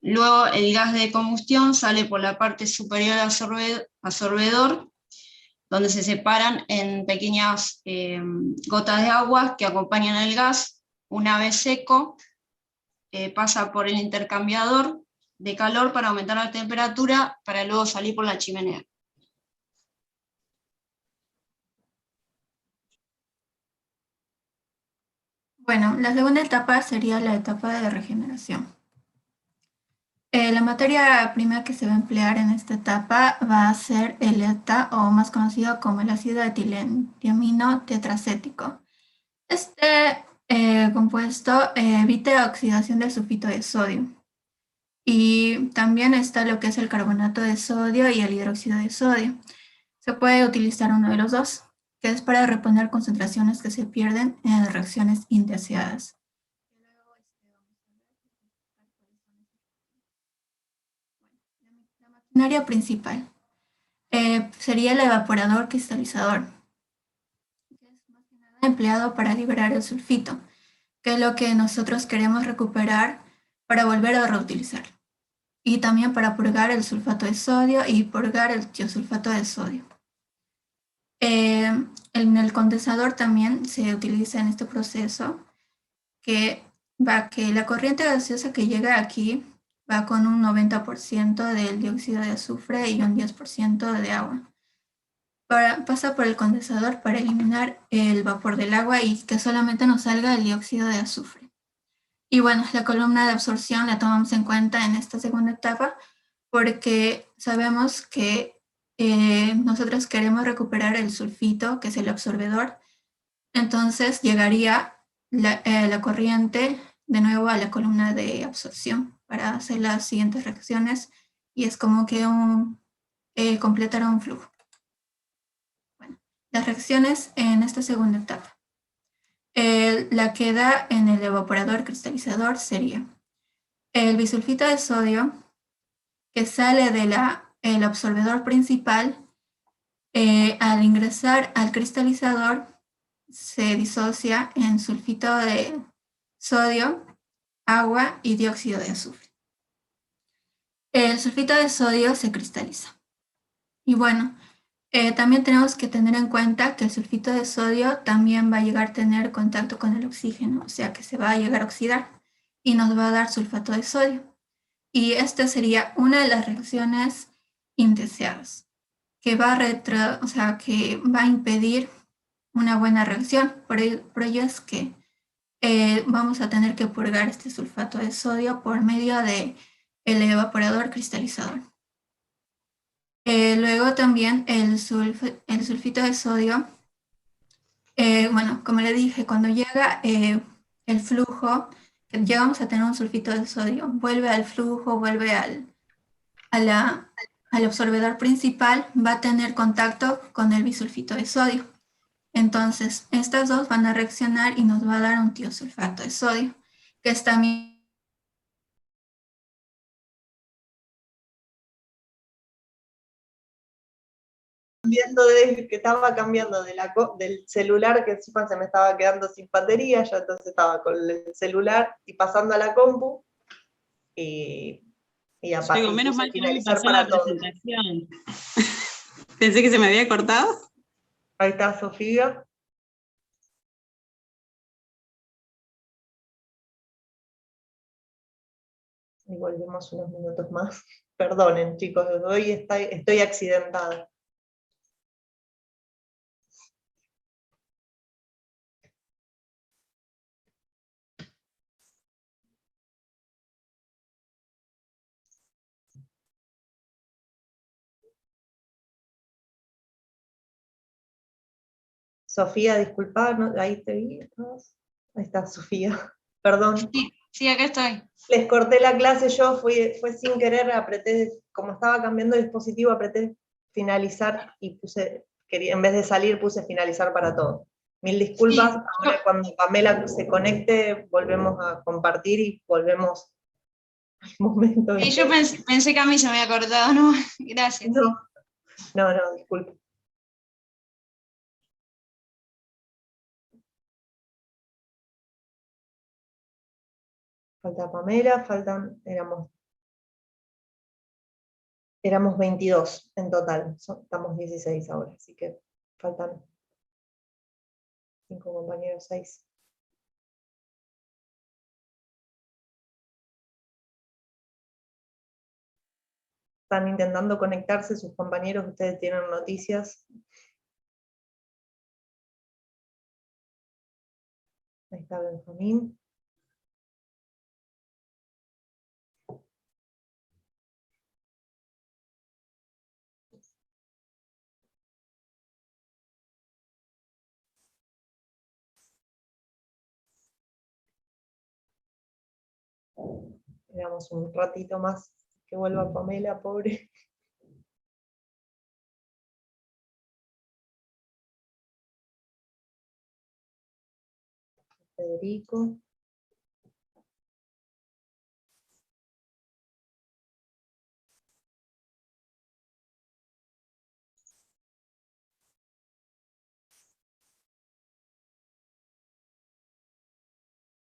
Luego el gas de combustión sale por la parte superior del absorbedor, donde se separan en pequeñas gotas de agua que acompañan el gas. Una vez seco, pasa por el intercambiador de calor para aumentar la temperatura, para luego salir por la chimenea. Bueno, la segunda etapa sería la etapa de regeneración. La materia prima que se va a emplear en esta etapa va a ser el ETA, o más conocido como el ácido etilendiamino tetracético. Este compuesto evita oxidación del sulfito de sodio. Y también está lo que es el carbonato de sodio y el hidróxido de sodio. Se puede utilizar uno de los dos, que es para reponer concentraciones que se pierden en reacciones indeseadas. La maquinaria principal sería el evaporador cristalizador, que es más que nada empleado para liberar el sulfito, que es lo que nosotros queremos recuperar para volver a reutilizar. Y también para purgar el sulfato de sodio y purgar el tiosulfato de sodio. En el condensador también se utiliza en este proceso que la corriente gaseosa que llega aquí va con un 90% del dióxido de azufre y un 10% de agua. Pasa por el condensador para eliminar el vapor del agua y que solamente nos salga el dióxido de azufre. Y bueno, la columna de absorción la tomamos en cuenta en esta segunda etapa porque sabemos que nosotros queremos recuperar el sulfito, que es el absorbedor. Entonces llegaría la corriente de nuevo a la columna de absorción para hacer las siguientes reacciones y es como que completar un flujo. Bueno, las reacciones en esta segunda etapa. La que da en el evaporador cristalizador sería el bisulfito de sodio que sale del absorbedor principal. Al ingresar al cristalizador se disocia en sulfito de sodio, agua y dióxido de azufre. El sulfito de sodio se cristaliza. Y bueno, también tenemos que tener en cuenta que el sulfito de sodio también va a llegar a tener contacto con el oxígeno, o sea que se va a llegar a oxidar y nos va a dar sulfato de sodio. Y esta sería una de las reacciones indeseadas, que va a impedir una buena reacción. Por ello es que vamos a tener que purgar este sulfato de sodio por medio del evaporador cristalizador. Luego también el sulfito de sodio, bueno, como le dije, cuando llega el flujo, llegamos a tener un sulfito de sodio, vuelve al flujo, vuelve al absorbedor principal, va a tener contacto con el bisulfito de sodio. Entonces, estas dos van a reaccionar y nos va a dar un tiosulfato de sodio, que es también que estaba cambiando del celular, que encima se me estaba quedando sin batería, yo entonces estaba con el celular y pasando a la compu, y aparte. Digo, menos mal que no me pasó la presentación. Pensé que se me había cortado. Ahí está Sofía. Y volvemos unos minutos más. Perdonen, chicos, hoy estoy accidentada. Sofía, disculpa, ¿no? Ahí te vi. Ahí está, Sofía. Perdón. Sí, acá estoy. Les corté la clase yo, fue sin querer, apreté, como estaba cambiando de dispositivo, apreté finalizar y en vez de salir puse finalizar para todo. Mil disculpas, ahora cuando Pamela se conecte volvemos a compartir y volvemos al momento. Sí, yo pensé que a mí se me había cortado, ¿no? Gracias. No, disculpe. Falta Pamela, éramos 22 en total, estamos 16 ahora, así que faltan 5 compañeros, 6. Están intentando conectarse sus compañeros, ustedes tienen noticias. Ahí está Benjamín. Esperamos un ratito más que vuelva Pamela, pobre. Federico.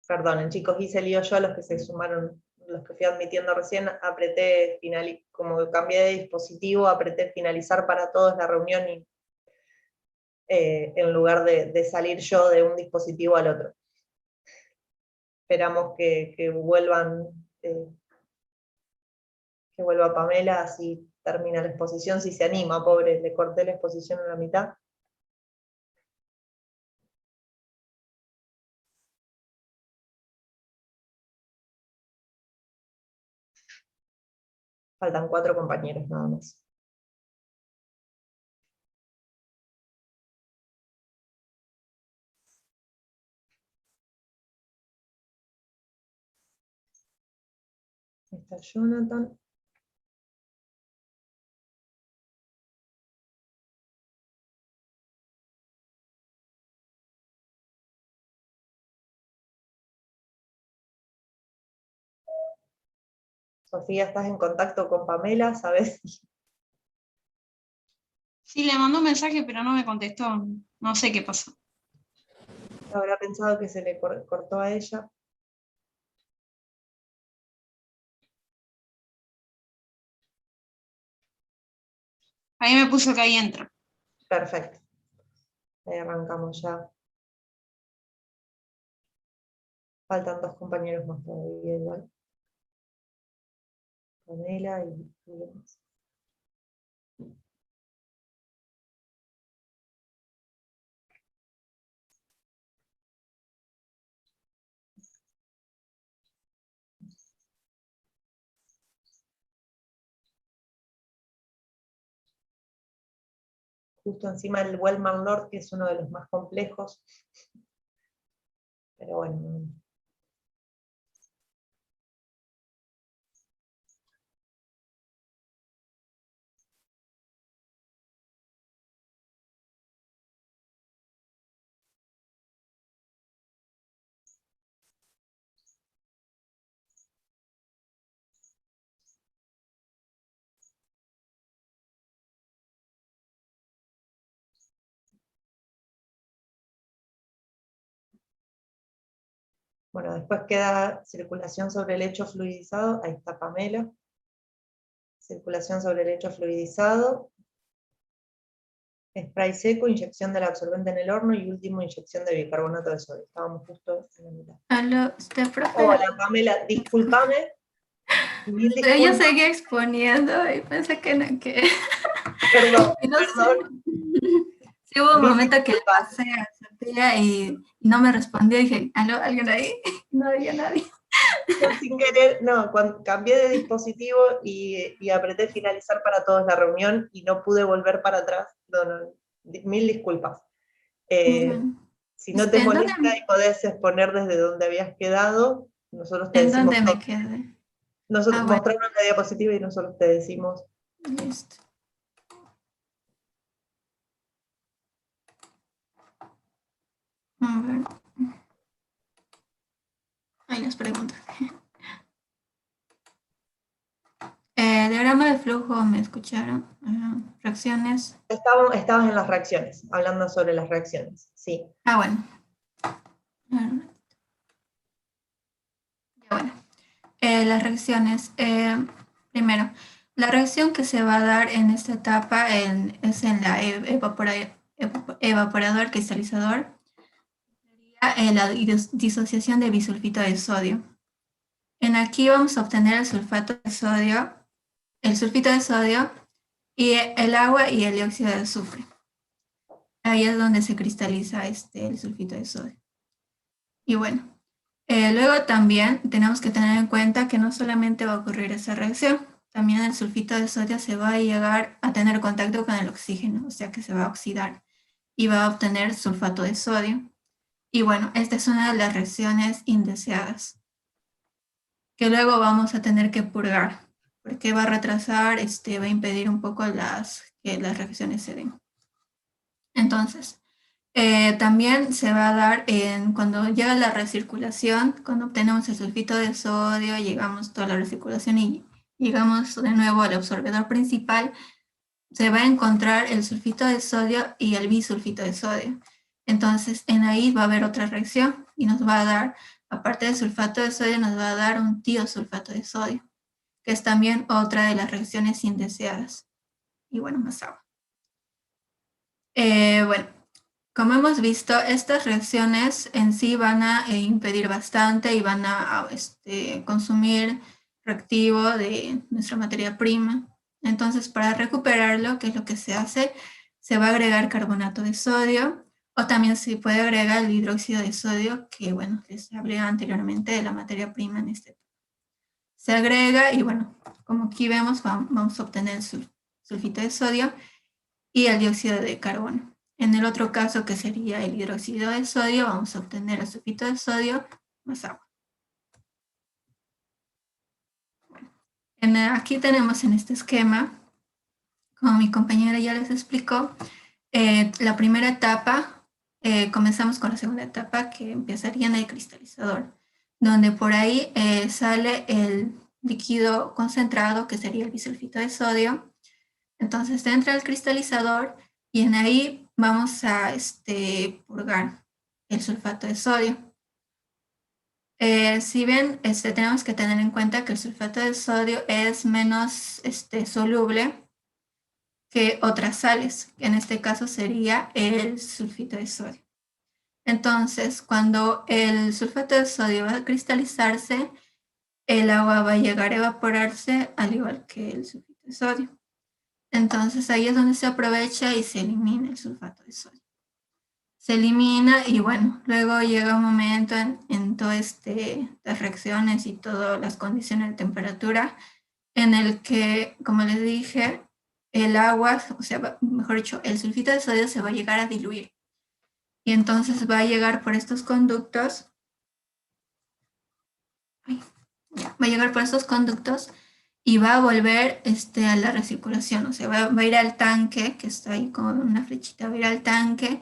Perdonen, chicos, hice lío yo a los que se sumaron, los que fui admitiendo recién, apreté como cambié de dispositivo, apreté finalizar para todos la reunión y en lugar de salir yo de un dispositivo al otro. Esperamos que vuelvan, que vuelva Pamela, así termina la exposición, si se anima, pobre, le corté la exposición en la mitad. Faltan 4 compañeros nada más. Ahí está Jonathan. Sofía, ¿estás en contacto con Pamela? ¿Sabes? Sí, le mandó un mensaje, pero no me contestó. No sé qué pasó. Habrá pensado que se le cortó a ella. Ahí me puso que ahí entra. Perfecto. Ahí arrancamos ya. Faltan 2 compañeros más todavía igual. Pamela y demás. Justo encima del Wellman Lord, que es uno de los más complejos. Pero bueno. Bueno, después queda circulación sobre el lecho fluidizado. Ahí está Pamela. Circulación sobre el lecho fluidizado. Spray seco, inyección del absorbente en el horno y último inyección de bicarbonato de sodio. Estábamos justo en la mitad. Aló, profe. Hola Pamela, discúlpame. Yo seguía exponiendo y pensé que no, que... Perdón, no perdón. Sí, hubo un momento que le pasé a Sofía y no me respondió y dije, ¿aló? ¿Alguien ahí? No había nadie. Sin querer, no, cuando cambié de dispositivo y apreté finalizar para todos la reunión y no pude volver para atrás. No, mil disculpas. Si no te molesta y podés exponer desde donde habías quedado, nosotros te decimos. ¿En dónde me quedé? Nosotros mostramos la diapositiva y nosotros te decimos. Listo. A ver. Ahí las preguntas. Diagrama de flujo, ¿me escucharon? Reacciones. Estabas en las reacciones, hablando sobre las reacciones, sí. Ah, bueno. Ya, bueno. Las reacciones. Primero, la reacción que se va a dar en esta etapa es en la evaporador cristalizador. La disociación de bisulfito de sodio. En aquí vamos a obtener el sulfito de sodio y el agua y el dióxido de azufre. Ahí es donde se cristaliza el sulfito de sodio. Y bueno, luego también tenemos que tener en cuenta que no solamente va a ocurrir esa reacción, también el sulfito de sodio se va a llegar a tener contacto con el oxígeno, o sea que se va a oxidar y va a obtener sulfato de sodio. Y bueno, esta es una de las reacciones indeseadas, que luego vamos a tener que purgar, porque va a retrasar, va a impedir un poco que las reacciones se den. Entonces, también se va a dar cuando llega la recirculación, cuando obtenemos el sulfito de sodio, llegamos toda la recirculación y llegamos de nuevo al absorbedor principal, se va a encontrar el sulfito de sodio y el bisulfito de sodio. Entonces, en ahí va a haber otra reacción y nos va a dar, aparte del sulfato de sodio, nos va a dar un tiosulfato de sodio, que es también otra de las reacciones indeseadas. Y bueno, más agua. Bueno, como hemos visto, estas reacciones en sí van a impedir bastante y van a consumir reactivo de nuestra materia prima. Entonces, para recuperarlo, ¿qué es lo que se hace? Se va a agregar carbonato de sodio, o también se puede agregar el hidróxido de sodio, que bueno, les hablé anteriormente de la materia prima en este. Se agrega y bueno, como aquí vemos, vamos a obtener el sulfito de sodio y el dióxido de carbono. En el otro caso, que sería el hidróxido de sodio, vamos a obtener el sulfito de sodio más agua. Bueno, aquí tenemos en este esquema, como mi compañera ya les explicó, la primera etapa. Comenzamos con la segunda etapa, que empezaría en el cristalizador, donde por ahí sale el líquido concentrado, que sería el bisulfito de sodio. Entonces entra al cristalizador y en ahí vamos a purgar el sulfato de sodio. Si bien tenemos que tener en cuenta que el sulfato de sodio es menos soluble que otras sales, que en este caso sería el sulfito de sodio. Entonces, cuando el sulfato de sodio va a cristalizarse, el agua va a llegar a evaporarse al igual que el sulfito de sodio. Entonces, ahí es donde se aprovecha y se elimina el sulfato de sodio. Se elimina y bueno, luego llega un momento en todas las reacciones y todas las condiciones de temperatura en el que, como les dije, el agua, o sea, mejor dicho, el sulfito de sodio se va a llegar a diluir. Y entonces va a llegar por estos conductos. Va a llegar por estos conductos y va a volver a la recirculación. O sea, va a ir al tanque, que está ahí con una flechita, va a ir al tanque.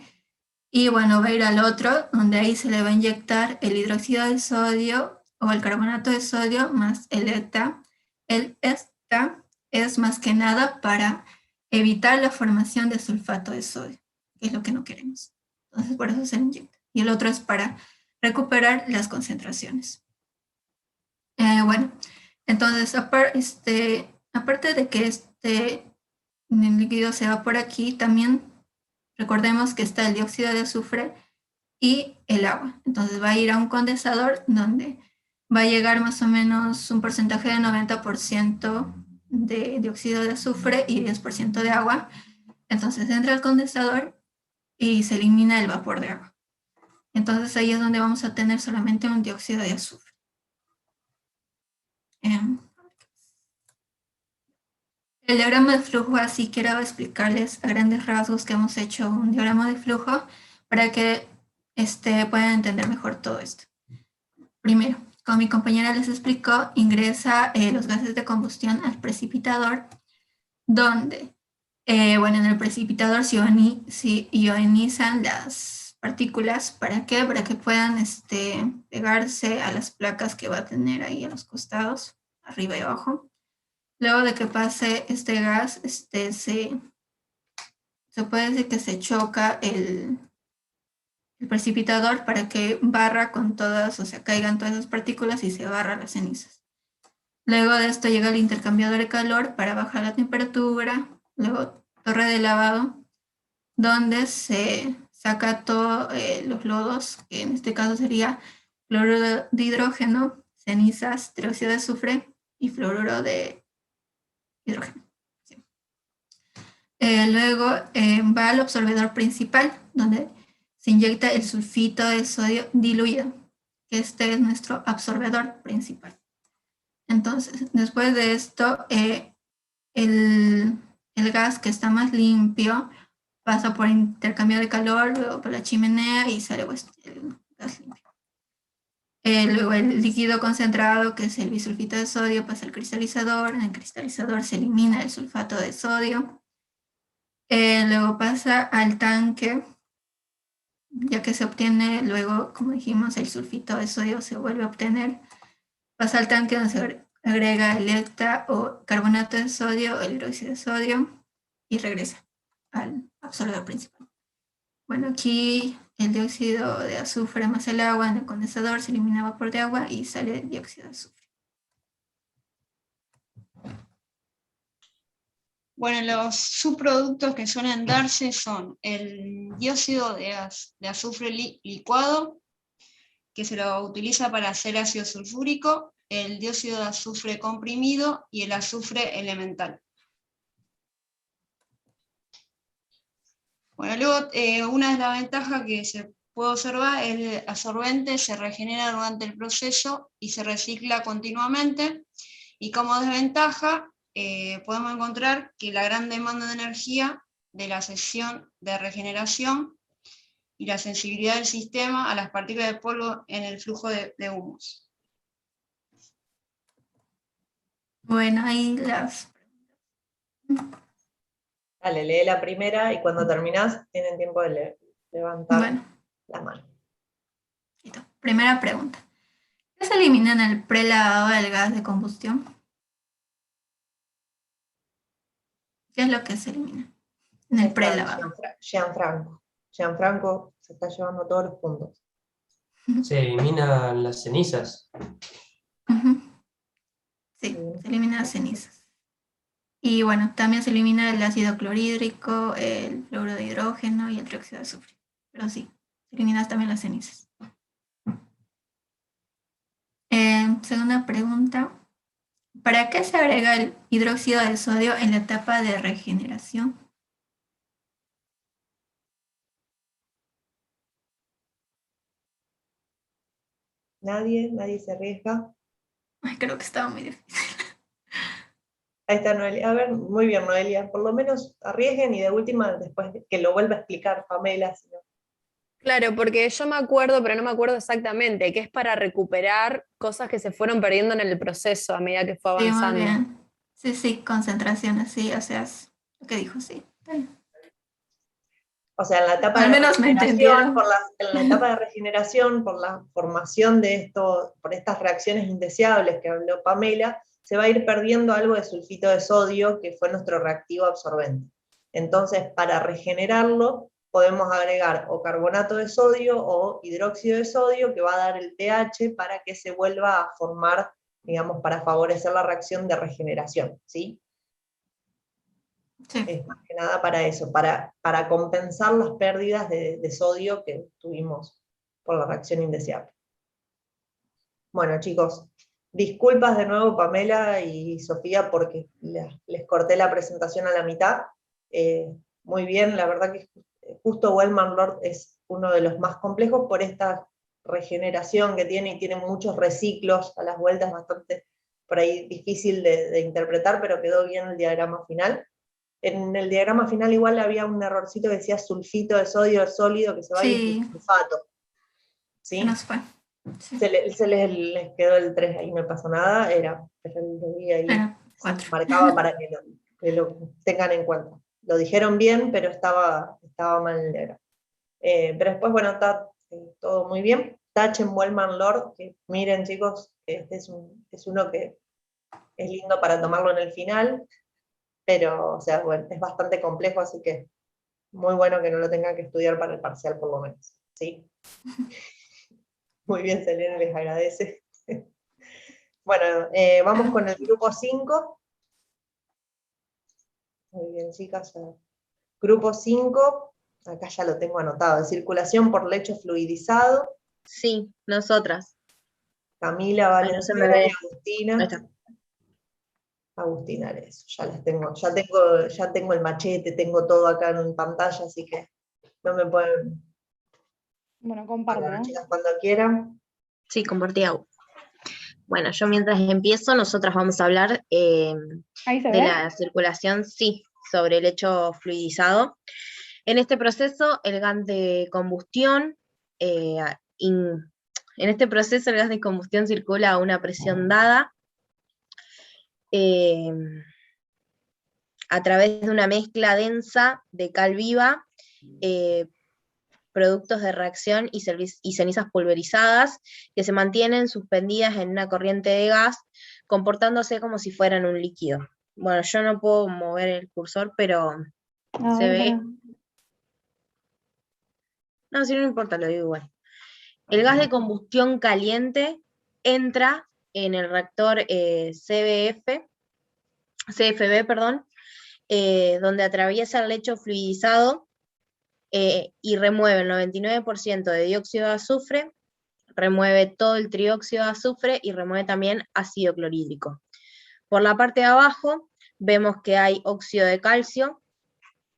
Y bueno, va a ir al otro, donde ahí se le va a inyectar el hidróxido de sodio o el carbonato de sodio más el ETA. El ETA es más que nada para evitar la formación de sulfato de sodio, que es lo que no queremos. Entonces, por eso se le inyecta. Y el otro es para recuperar las concentraciones. Bueno, entonces, aparte de que el líquido se va por aquí, también recordemos que está el dióxido de azufre y el agua. Entonces, va a ir a un condensador donde va a llegar más o menos un porcentaje de 90% de dióxido de azufre y 10% de agua. Entonces, entra al condensador y se elimina el vapor de agua. Entonces ahí es donde vamos a tener solamente un dióxido de azufre. El diagrama de flujo, así quiero explicarles a grandes rasgos que hemos hecho un diagrama de flujo para que puedan entender mejor todo esto. Primero, como mi compañera les explicó, ingresa los gases de combustión al precipitador, donde, bueno, en el precipitador se ionizan partículas. ¿Para qué? Para que puedan pegarse a las placas que va a tener ahí a los costados, arriba y abajo. Luego de que pase este gas, se puede decir que se choca el precipitador para que barra con todas, o sea, caigan todas esas partículas y se barra las cenizas. Luego de esto llega el intercambiador de calor para bajar la temperatura. Luego torre de lavado, donde se saca todos los lodos, que en este caso sería cloruro de hidrógeno, cenizas, dióxido de azufre y fluoruro de hidrógeno. Sí. Luego va al absorbedor principal, donde se inyecta el sulfito de sodio diluido, que este es nuestro absorbedor principal. Entonces, después de esto, el gas que está más limpio pasa por intercambio de calor, luego por la chimenea y sale el gas limpio. Luego el líquido concentrado, que es el bisulfito de sodio, pasa al cristalizador. En el cristalizador se elimina el sulfato de sodio. Luego pasa al tanque, ya que se obtiene luego, como dijimos, el sulfito de sodio se vuelve a obtener. Pasa al tanque donde se agrega el ETA o carbonato de sodio o el hidróxido de sodio y regresa al absorbedor principal. Bueno, aquí el dióxido de azufre más el agua en el condensador se elimina vapor de agua y sale el dióxido de azufre. Bueno, los subproductos que suelen darse son el dióxido de azufre licuado, que se lo utiliza para hacer ácido sulfúrico, el dióxido de azufre comprimido y el azufre elemental. Bueno, luego una de las ventajas que se puede observar es que el absorbente se regenera durante el proceso y se recicla continuamente, y como desventaja podemos encontrar que la gran demanda de energía de la sesión de regeneración y la sensibilidad del sistema a las partículas de polvo en el flujo de humos. Bueno, ahí las... Dale, lee la primera y cuando terminás tienen tiempo de levantar la mano. Primera pregunta. ¿Qué se elimina en el prelavado del gas de combustión? ¿Qué es lo que se elimina en el prelavado? Gianfranco se está llevando todos los puntos. Se eliminan las cenizas. Sí, se eliminan las cenizas. Y bueno, también se elimina el ácido clorhídrico, el fluoruro de hidrógeno y el dióxido de azufre. Pero sí, se eliminan también las cenizas. Segunda pregunta. ¿Para qué se agrega el hidróxido de sodio en la etapa de regeneración? Nadie se arriesga. Ay, creo que estaba muy difícil. Ahí está Noelia. A ver, muy bien, Noelia. Por lo menos arriesguen y de última, después que lo vuelva a explicar Pamela. Si no. Claro, porque yo me acuerdo, pero no me acuerdo exactamente, que es para recuperar cosas que se fueron perdiendo en el proceso a medida que fue avanzando. Sí, muy bien. Sí, concentraciones, sí, o sea, es lo que dijo, sí. O sea, en la etapa Al menos me entendieron. En la etapa de regeneración, por la formación de esto, por estas reacciones indeseables que habló Pamela, se va a ir perdiendo algo de sulfito de sodio, que fue nuestro reactivo absorbente. Entonces, para regenerarlo, podemos agregar o carbonato de sodio o hidróxido de sodio, que va a dar el pH para que se vuelva a formar, digamos, para favorecer la reacción de regeneración, ¿sí? Sí. Es más que nada para eso, para compensar las pérdidas de sodio que tuvimos por la reacción indeseable. Bueno, chicos, disculpas de nuevo Pamela y Sofía porque les corté la presentación a la mitad. Muy bien, la verdad que justo Wellman Lord es uno de los más complejos por esta regeneración que tiene, y tiene muchos reciclos a las vueltas, bastante por ahí difícil de interpretar, pero quedó bien el diagrama final. En el diagrama final igual había un errorcito que decía sulfito de sodio sólido, que se va a ir sulfato. ¿Sí? Se nos fue. Sí. Se les quedó el 3 ahí, no pasó nada, pero lo vi ahí, marcaba para que lo tengan en cuenta. Lo dijeron bien, pero estaba mal el diagrama. Pero después, bueno, está todo muy bien. Tachen Wellman Lord, que miren chicos, este es uno que es lindo para tomarlo en el final, pero o sea, bueno, es bastante complejo, así que muy bueno que no lo tengan que estudiar para el parcial por lo menos. ¿Sí? Muy bien, Selena, les agradece. Bueno, vamos con el grupo 5. Muy bien, chicas. Grupo 5, acá ya lo tengo anotado, circulación por lecho fluidizado. Sí, nosotras. Camila, Bueno, se me Valenzuela y ve. Agustina. Ahí está. Agustina, eso, ya las tengo, ya tengo el machete, tengo todo acá en pantalla, así que no me pueden. Bueno, comparto. Bueno, chicas, cuando quieran. Sí, compartí. Bueno, yo mientras empiezo, nosotras vamos a hablar ¿Ahí se de ve? la circulación, sí, sobre el hecho fluidizado. En este proceso, el gas de combustión, en este proceso el gas de combustión circula a una presión dada, a través de una mezcla densa de cal viva, productos de reacción y cenizas pulverizadas, que se mantienen suspendidas en una corriente de gas, comportándose como si fueran un líquido. Bueno, yo no puedo mover el cursor, pero se ve. No, si no importa, lo digo igual. El gas de combustión caliente entra en el reactor CFB, perdón, donde atraviesa el lecho fluidizado y remueve el 99% de dióxido de azufre, remueve todo el trióxido de azufre y remueve también ácido clorhídrico. Por la parte de abajo vemos que hay óxido de calcio,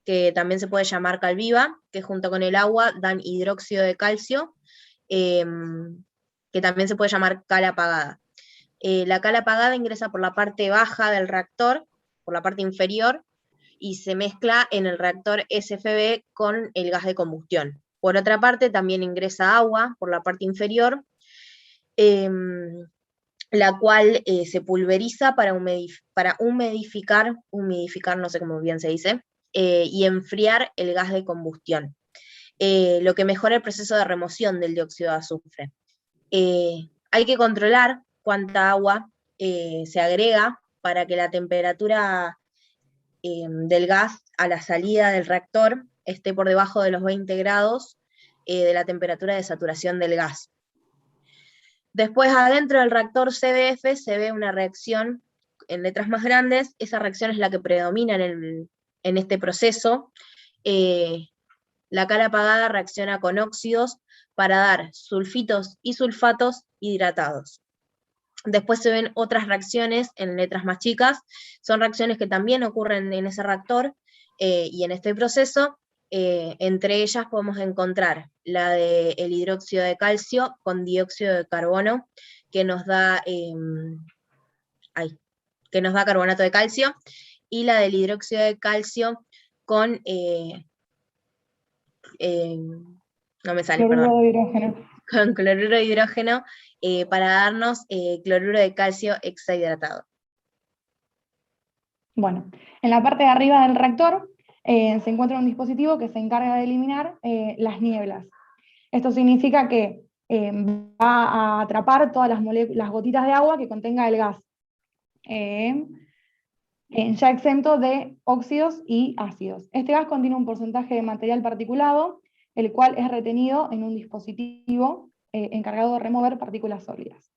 que también se puede llamar cal viva, que junto con el agua dan hidróxido de calcio, que también se puede llamar cal apagada. La cal apagada ingresa por la parte baja del reactor, por la parte inferior, y se mezcla en el reactor SFB con el gas de combustión. Por otra parte, también ingresa agua por la parte inferior, la cual se pulveriza para humidificar, no sé cómo bien se dice, y enfriar el gas de combustión, lo que mejora el proceso de remoción del dióxido de azufre. Hay que controlar cuánta agua se agrega para que la temperatura del gas a la salida del reactor esté por debajo de los 20 grados de la temperatura de saturación del gas. Después, adentro del reactor CDF se ve una reacción en letras más grandes. Esa reacción es la que predomina en este proceso. La cal apagada reacciona con óxidos para dar sulfitos y sulfatos hidratados. Después se ven otras reacciones en letras más chicas, son reacciones que también ocurren en ese reactor y en este proceso. Entre ellas podemos encontrar la del hidróxido de calcio con dióxido de carbono, que nos da carbonato de calcio, y la del hidróxido de calcio con no me sale, Cloruro perdón. de hidrógeno. Con cloruro de hidrógeno para darnos cloruro de calcio hexahidratado. Bueno, en la parte de arriba del reactor se encuentra un dispositivo que se encarga de eliminar las nieblas. Esto significa que va a atrapar todas las gotitas de agua que contenga el gas, ya exento de óxidos y ácidos. Este gas contiene un porcentaje de material particulado, el cual es retenido en un dispositivo encargado de remover partículas sólidas.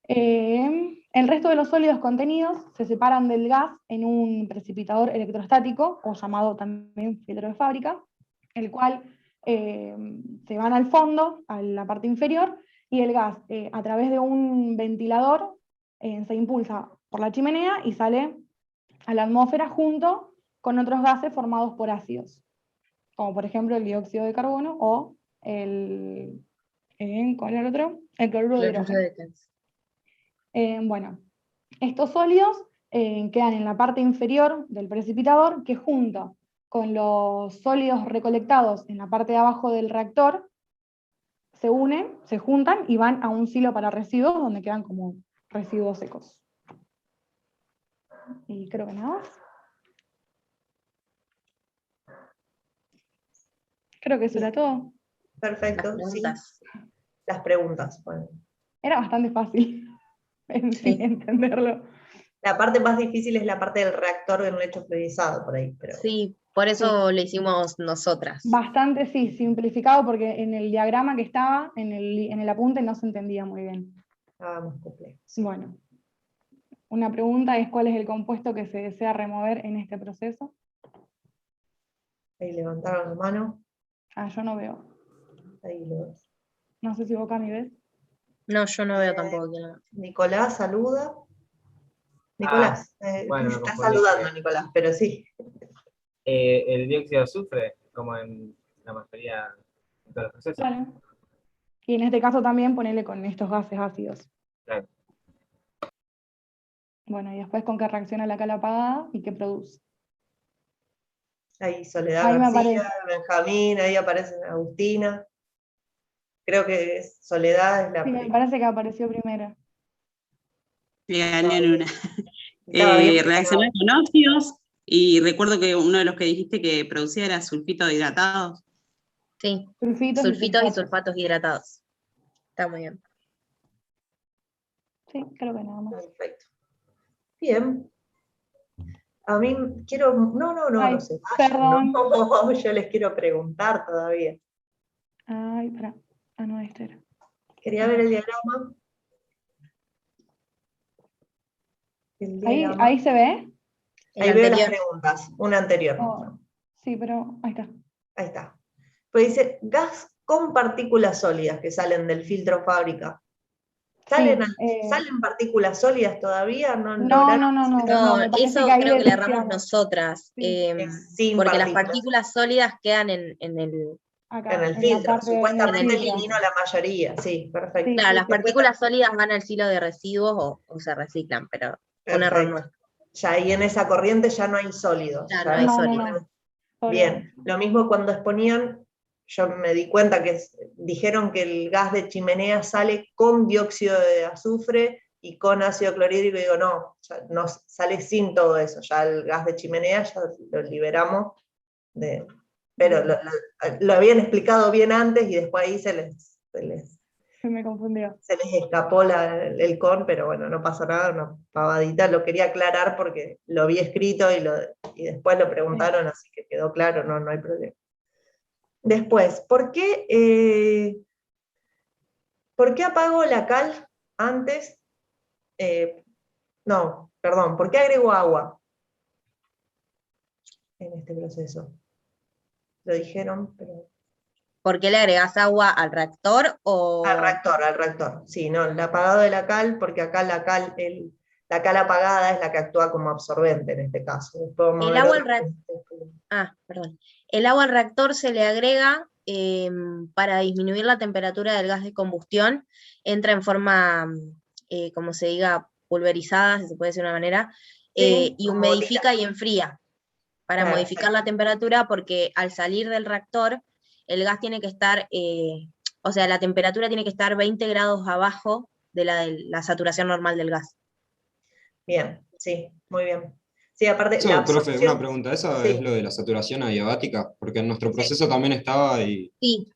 El resto de los sólidos contenidos se separan del gas en un precipitador electrostático, o llamado también filtro de fábrica, el cual se van al fondo, a la parte inferior, y el gas, a través de un ventilador, se impulsa por la chimenea y sale a la atmósfera junto con otros gases formados por ácidos, como por ejemplo el dióxido de carbono o el ¿cuál era el otro? El cloruro de hidrógeno. Bueno, estos sólidos quedan en la parte inferior del precipitador, que junto con los sólidos recolectados en la parte de abajo del reactor se unen, se juntan y van a un silo para residuos, donde quedan como residuos secos. Y creo que nada más. Creo que eso era todo. Perfecto, sí. Las preguntas. Bueno. Era bastante fácil entenderlo. La parte más difícil es la parte del reactor de un lecho fluidizado por ahí. Pero... Sí, por eso lo hicimos nosotras. Bastante, sí, simplificado, porque en el diagrama que estaba, en el apunte, no se entendía muy bien. Más complejo. Bueno, una pregunta es: ¿cuál es el compuesto que se desea remover en este proceso? Ahí levantaron la mano. Yo no veo. Ahí lo ves. No sé si vos, Cami, ves. No, yo no veo tampoco. Nicolás saluda. Nicolás, bueno, está saludando Nicolás, pero sí. El dióxido de azufre, como en la mayoría de todos los procesos. Claro. Y en este caso también ponerle con estos gases ácidos. Claro. Bueno, y después con qué reacciona la cal apagada y qué produce. Ahí Soledad Ahí me García, aparece. Benjamín, ahí aparece Agustina. Creo que Soledad es la Sí, me parece que apareció primero. Le gané en una. Estaba bien Reaccionar con óxidos, y recuerdo que uno de los que dijiste que producía era sulfito de hidratados. Sí, sulfitos y sulfatos hidratados. Está muy bien. Sí, creo que nada más. Perfecto. Bien. A mí quiero... No se vayan. Perdón. No, yo les quiero preguntar todavía. Ay, espera. No, este era. Quería ver el diagrama. Ahí se ve. Ahí veo las preguntas, una anterior. Sí, pero ahí está. Ahí está. Pues dice, gas con partículas sólidas que salen del filtro fábrica. ¿Salen partículas sólidas todavía? No, eso creo que le erramos nosotras. Porque las partículas sólidas quedan en el filtro. Supuestamente elimino la mayoría, sí, perfecto. Claro, las partículas sólidas van al silo de residuos o se reciclan, pero un error nuestro. Ya ahí en esa corriente ya no hay sólidos. Ya no hay sólidos. Bien, lo mismo cuando exponían, yo me di cuenta que dijeron que el gas de chimenea sale con dióxido de azufre y con ácido clorhídrico, y digo, no, ya no sale sin todo eso, ya el gas de chimenea ya lo liberamos, pero lo habían explicado bien antes y después ahí se me confundió. Se les escapó el con, pero bueno, no pasa nada, una pavadita, lo quería aclarar porque lo vi escrito y después lo preguntaron, así que quedó claro, no hay problema. Después, ¿por qué apago la cal antes? ¿Por qué agrego agua en este proceso? Lo dijeron, pero... ¿Por qué le agregás agua al reactor? Al reactor, sí, no, el apagado de la cal, porque acá la cal apagada es la que actúa como absorbente en este caso. El agua al reactor se le agrega para disminuir la temperatura del gas de combustión, entra en forma, como se diga, pulverizada, si se puede decir de una manera, y humidifica y enfría, para modificar la temperatura, porque al salir del reactor, el gas tiene que estar, la temperatura tiene que estar 20 grados abajo de la saturación normal del gas. Bien, sí, muy bien. Sí, aparte, profe, una pregunta, ¿eso es lo de la saturación adiabática? Porque en nuestro proceso también estaba y... Sí.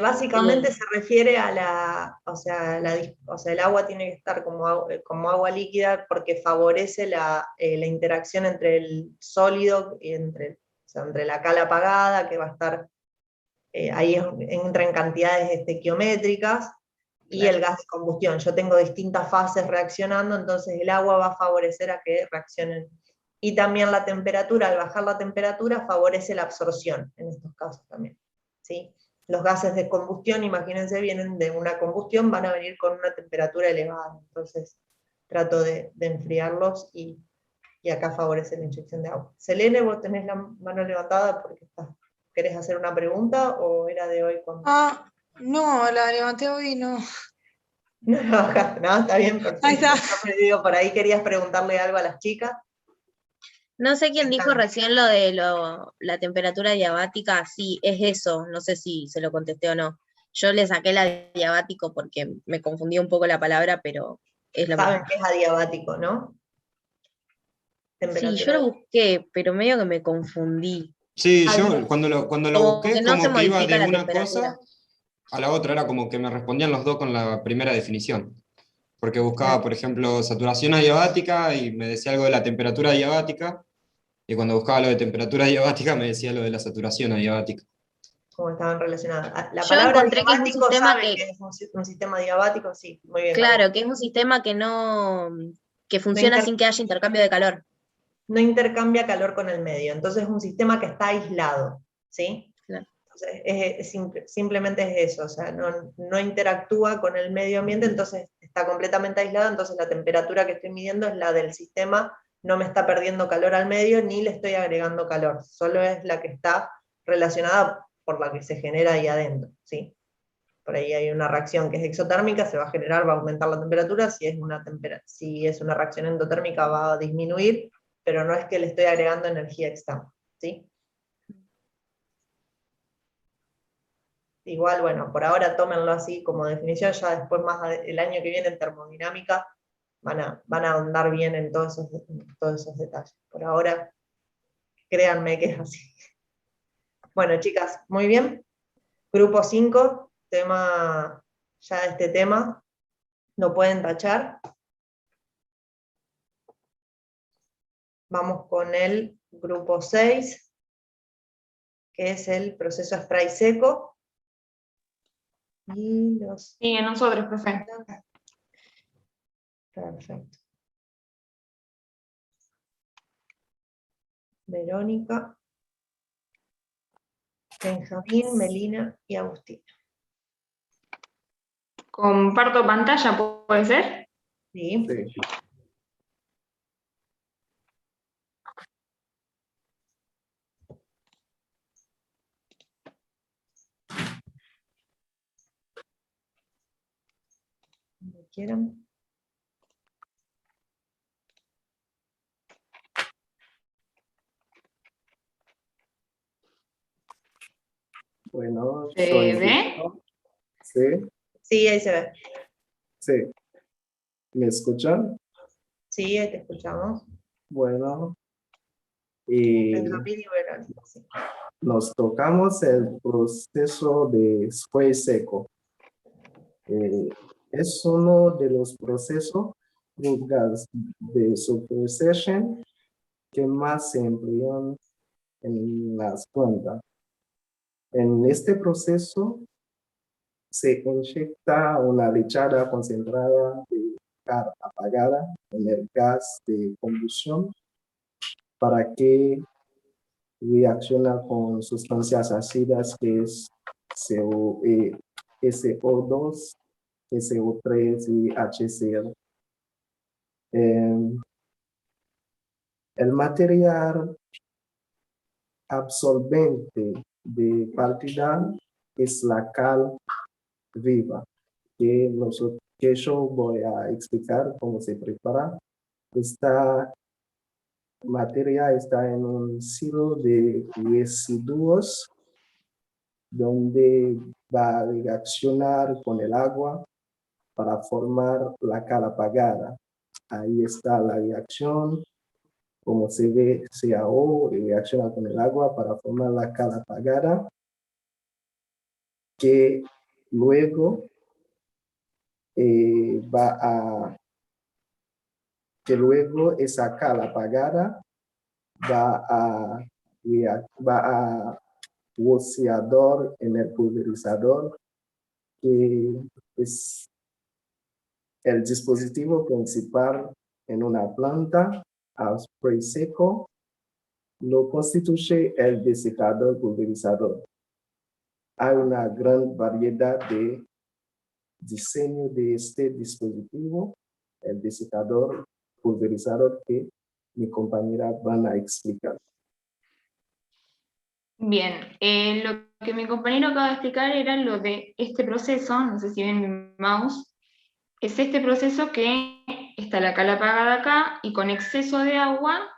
Básicamente se refiere a el agua tiene que estar como agua líquida porque favorece la interacción entre el sólido y entre la cal apagada, que va a estar, ahí entra en cantidades estequiométricas, y el gas de combustión. Yo tengo distintas fases reaccionando, entonces el agua va a favorecer a que reaccionen. Y también la temperatura, al bajar la temperatura, favorece la absorción, en estos casos también. ¿Sí? Los gases de combustión, imagínense, vienen de una combustión, van a venir con una temperatura elevada. Entonces trato de enfriarlos y acá favorece la inyección de agua. Selene, vos tenés la mano levantada porque ¿querés hacer una pregunta o era de hoy? No, la levanté hoy y no. No, está bien, perfecto. Ahí está. Yo por ahí querías preguntarle algo a las chicas. No sé quién dijo recién lo de la temperatura diabática, sí, es eso, no sé si se lo contesté o no. Yo le saqué la diabático porque me confundí un poco la palabra, pero es lo mismo. Saben que es adiabático, ¿no? Sí, yo lo busqué, pero medio que me confundí. Sí, yo cuando lo Como busqué, que no se como que iba modifica de la una temperatura. cosa a la otra, era como que me respondían los dos con la primera definición. Porque buscaba, por ejemplo, saturación adiabática y me decía algo de la temperatura adiabática, y cuando buscaba lo de temperatura adiabática me decía lo de la saturación adiabática. Como estaban relacionadas. La Yo palabra encontré que es un diabático, sistema ¿sabe que, que es un sistema diabático? Sí, muy bien. claro, que es un sistema que funciona sin que haya intercambio de calor. No intercambia calor con el medio, entonces es un sistema que está aislado, ¿sí? Claro. Entonces, simplemente es eso, o sea, no interactúa con el medio ambiente, entonces está completamente aislado, entonces la temperatura que estoy midiendo es la del sistema, no me está perdiendo calor al medio, ni le estoy agregando calor, solo es la que está relacionada por la que se genera ahí adentro, ¿sí? Por ahí hay una reacción que es exotérmica, se va a generar, va a aumentar la temperatura, si es una reacción endotérmica va a disminuir, pero no es que le estoy agregando energía externa, ¿sí? Igual, bueno, por ahora tómenlo así como definición, ya después el año que viene en termodinámica van a ahondar bien en todos esos detalles. Por ahora, créanme que es así. Bueno, chicas, muy bien. Grupo 5, este tema, lo pueden tachar. Vamos con el grupo 6, que es el proceso spray seco. Sí, en nosotros, profe. Perfecto. Verónica, Benjamín, Melina y Agustina. ¿Comparto pantalla, puede ser? Sí. Cuando quieran. Bueno, ¿Se ve? Sí, Sí, ahí se ve. sí. ¿Me escuchan? Sí, ahí te escuchamos. Bueno, y Benjamín y Verónica, sí. nos tocamos el proceso de spray seco. Es uno de los procesos de supersession que más se emplean en las plantas. En este proceso se inyecta una lechada concentrada de cal apagada en el gas de combustión para que reaccione con sustancias ácidas que es SO2, SO3 y HCl. El material absorbente de partida es la cal viva, que yo voy a explicar cómo se prepara. Esta materia está en un silo de residuos donde va a reaccionar con el agua para formar la cal apagada. Ahí está la reacción. Como se ve, CaO reacciona con el agua para formar la cal apagada, que luego esa cal apagada va a rociador en el pulverizador, que es el dispositivo principal en una planta a spray seco. Lo constituye el desecador pulverizador. Hay una gran variedad de diseño de este dispositivo, el desecador pulverizador, que mi compañera van a explicar. Bien, lo que mi compañero acaba de explicar era lo de este proceso, no sé si ven mi mouse, es este proceso que está la cal apagada acá y con exceso de agua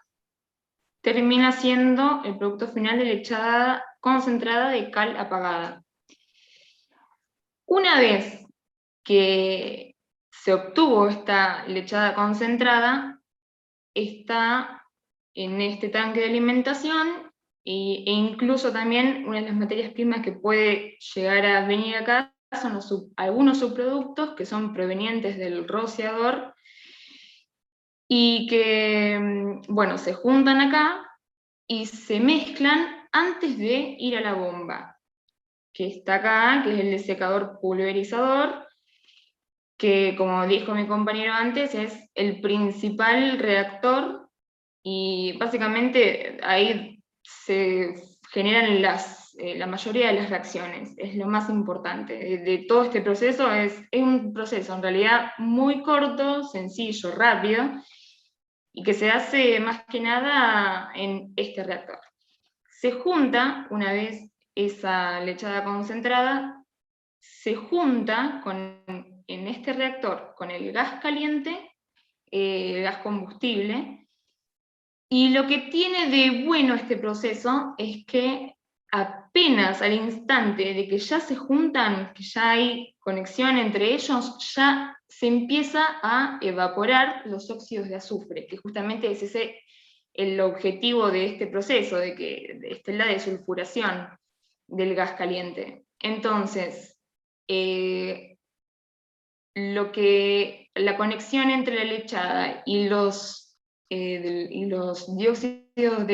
termina siendo el producto final de lechada concentrada de cal apagada. Una vez que se obtuvo esta lechada concentrada, está en este tanque de alimentación e incluso también una de las materias primas que puede llegar a venir acá son algunos subproductos que son provenientes del rociador y que, bueno, se juntan acá y se mezclan antes de ir a la bomba, que está acá, que es el desecador pulverizador, que como dijo mi compañero antes, es el principal reactor, y básicamente ahí se generan la mayoría de las reacciones, es lo más importante. De todo este proceso es un proceso en realidad muy corto, sencillo, rápido, y que se hace más que nada en este reactor. Se junta, una vez esa lechada concentrada, se junta en este reactor con el gas caliente, gas combustible, y lo que tiene de bueno este proceso es que apenas al instante de que ya se juntan, que ya hay conexión entre ellos, ya se empieza a evaporar los óxidos de azufre, que justamente es ese el objetivo de este proceso, esta es la desulfuración del gas caliente. Entonces, la conexión entre la lechada y los dióxidos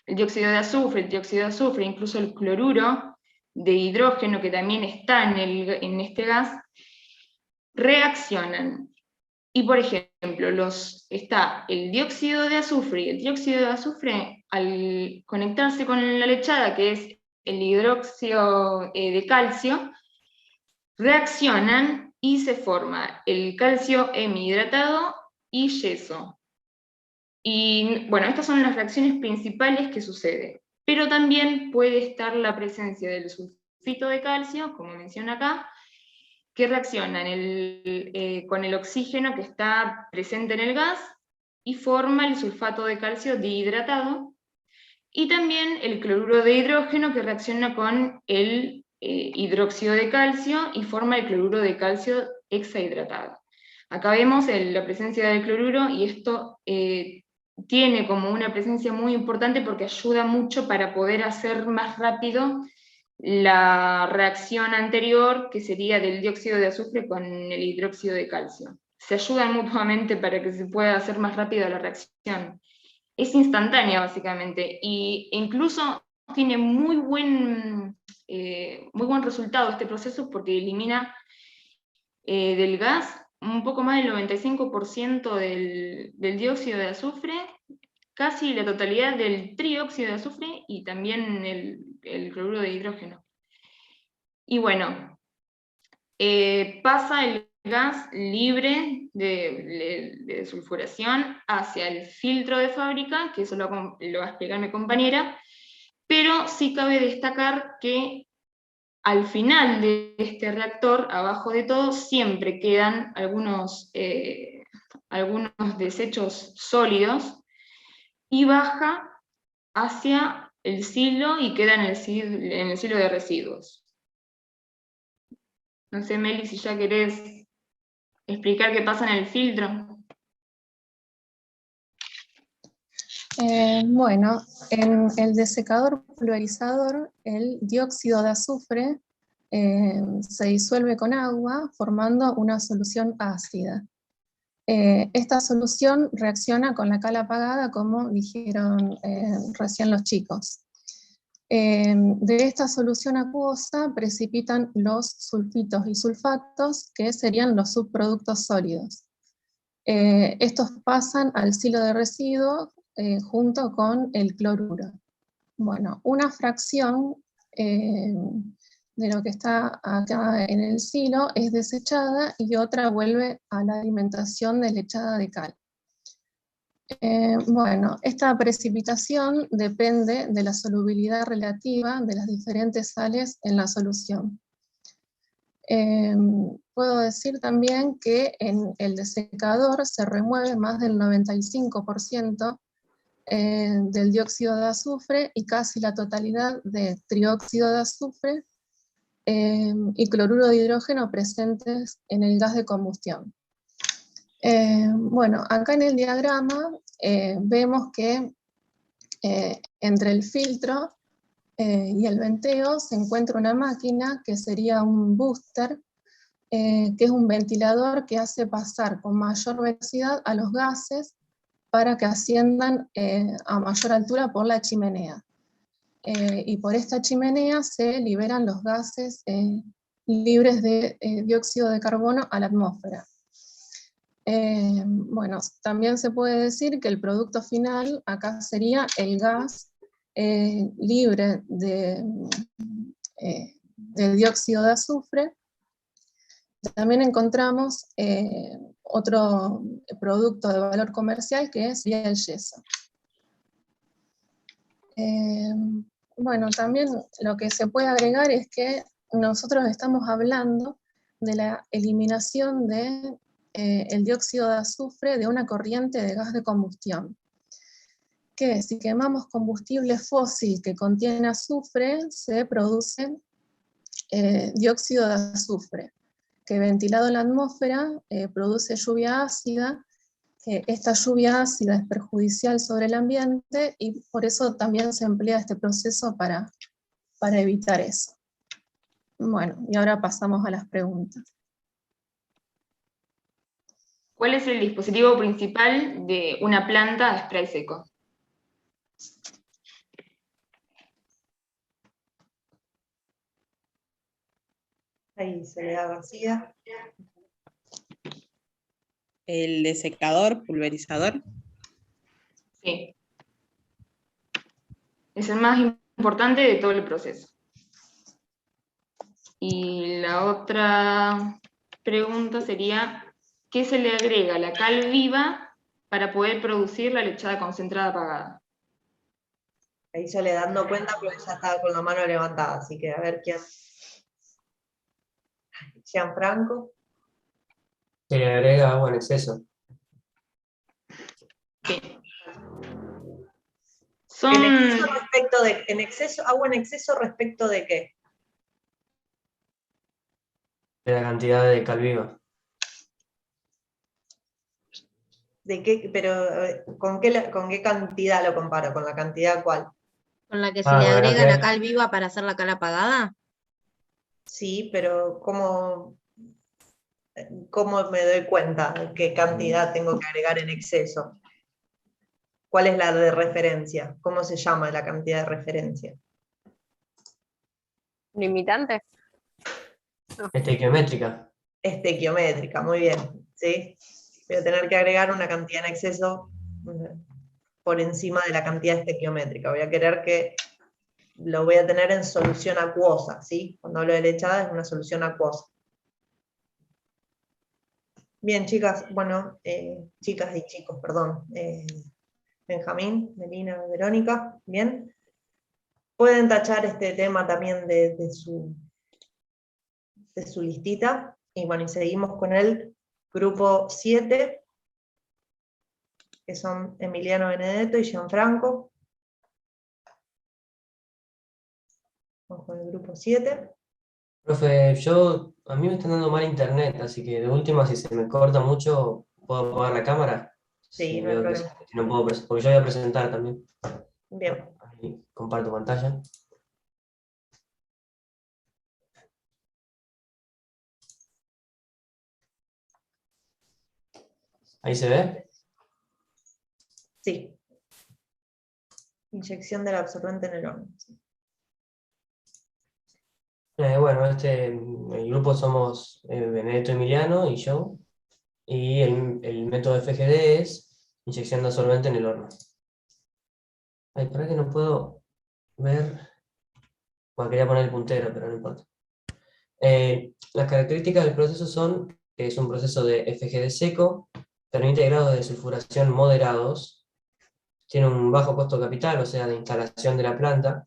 el dióxido de azufre, incluso el cloruro de hidrógeno que también está en este gas, reaccionan. Y por ejemplo, está el dióxido de azufre, y el dióxido de azufre al conectarse con la lechada, que es el hidróxido de calcio, reaccionan y se forma el calcio hemihidratado y yeso. Y bueno, estas son las reacciones principales que suceden. Pero también puede estar la presencia del sulfito de calcio, como menciona acá, que reaccionan con el oxígeno que está presente en el gas y forma el sulfato de calcio dihidratado, y también el cloruro de hidrógeno que reacciona con el hidróxido de calcio y forma el cloruro de calcio hexahidratado. Acá vemos la presencia del cloruro, y esto tiene como una presencia muy importante porque ayuda mucho para poder hacer más rápido la reacción anterior, que sería del dióxido de azufre con el hidróxido de calcio. Se ayudan mutuamente para que se pueda hacer más rápido la reacción. Es instantánea básicamente, e incluso tiene muy buen resultado este proceso porque elimina del gas un poco más del 95% del dióxido de azufre, casi la totalidad del trióxido de azufre y también el cloruro de hidrógeno. Y bueno, pasa el gas libre de sulfuración hacia el filtro de fábrica, que eso lo va a explicar mi compañera, pero sí cabe destacar que al final de este reactor, abajo de todo, siempre quedan algunos desechos sólidos, y baja hacia el silo y queda en el silo de residuos. No sé, Meli, si ya querés explicar qué pasa en el filtro. Bueno, en el desecador pulverizador, el dióxido de azufre se disuelve con agua formando una solución ácida. Esta solución reacciona con la cal apagada, como dijeron recién los chicos. De esta solución acuosa precipitan los sulfitos y sulfatos, que serían los subproductos sólidos. Estos pasan al silo de residuos junto con el cloruro. Bueno, una fracción de lo que está acá en el silo es desechada y otra vuelve a la alimentación de lechada de cal. Bueno, esta precipitación depende de la solubilidad relativa de las diferentes sales en la solución. Puedo decir también que en el desecador se remueve más del 95% del dióxido de azufre y casi la totalidad de trióxido de azufre y cloruro de hidrógeno presentes en el gas de combustión. Bueno, acá en el diagrama vemos que entre el filtro y el venteo se encuentra una máquina que sería un booster, que es un ventilador que hace pasar con mayor velocidad a los gases para que asciendan a mayor altura por la chimenea. Y por esta chimenea se liberan los gases libres de dióxido de carbono a la atmósfera. Bueno, también se puede decir que el producto final acá sería el gas libre de dióxido de azufre. También encontramos otro producto de valor comercial que sería el yeso. Bueno, también lo que se puede agregar es que nosotros estamos hablando de la eliminación de el dióxido de azufre de una corriente de gas de combustión. Que si quemamos combustible fósil que contiene azufre, se produce dióxido de azufre, que ventilado en la atmósfera produce lluvia ácida. Esta lluvia ácida es perjudicial sobre el ambiente y por eso también se emplea este proceso para evitar eso. Bueno, y ahora pasamos a las preguntas. ¿Cuál es el dispositivo principal de una planta de spray seco? Ahí se le da García. El desecador, pulverizador. Sí. Es el más importante de todo el proceso. Y la otra pregunta sería, ¿qué se le agrega a la cal viva para poder producir la lechada concentrada apagada? Ahí yo le dando cuenta porque ya estaba con la mano levantada, así que a ver quién. Gianfranco. Se le agrega agua en exceso. Sí. ¿Agua en exceso respecto de qué? De la cantidad de cal viva. ¿De qué? Pero, ¿con qué cantidad lo comparo? ¿Con la cantidad cuál? ¿Con la que se le agrega la cal viva para hacer la cal apagada? Sí, pero ¿cómo me doy cuenta qué cantidad tengo que agregar en exceso? ¿Cuál es la de referencia? ¿Cómo se llama la cantidad de referencia? ¿Limitante? Estequiométrica. Estequiométrica, muy bien. ¿Sí? Voy a tener que agregar una cantidad en exceso por encima de la cantidad estequiométrica. Voy a querer que lo voy a tener en solución acuosa, ¿sí? Cuando hablo de lechada es una solución acuosa. Bien, chicas, bueno, chicas y chicos, perdón. Benjamín, Melina, Verónica, bien. Pueden tachar este tema también de su listita. Y bueno, y seguimos con el grupo 7, que son Emiliano Benedetto y Gianfranco. Vamos con el grupo 7. Profe, a mí me están dando mal internet, así que de última, si se me corta mucho, ¿puedo apagar la cámara? Sí, no hay problema. Si no puedo, porque yo voy a presentar también. Bien. Ahí comparto pantalla. ¿Ahí se ve? Sí. Inyección del absorbente en el horno. Sí. Bueno, el grupo somos Benedetto, Emiliano y yo. Y el método FGD es inyección de absorbente en el horno. Ay, ¿para qué no puedo ver? Bueno, quería poner el puntero, pero no importa. Las características del proceso son que es un proceso de FGD seco, permite grados de sulfuración moderados, tiene un bajo costo capital, o sea, de instalación de la planta.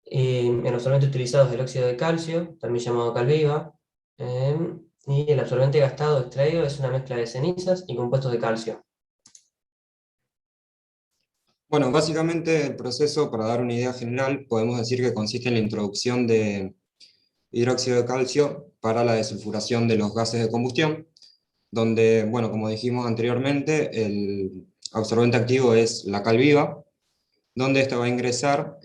El absorbente utilizado es el óxido de calcio, también llamado calviva, y el absorbente gastado extraído es una mezcla de cenizas y compuestos de calcio. Bueno, básicamente el proceso, para dar una idea general, podemos decir que consiste en la introducción de hidróxido de calcio para la desulfuración de los gases de combustión, donde, bueno, como dijimos anteriormente, el absorbente activo es la cal viva, donde esto va a ingresar,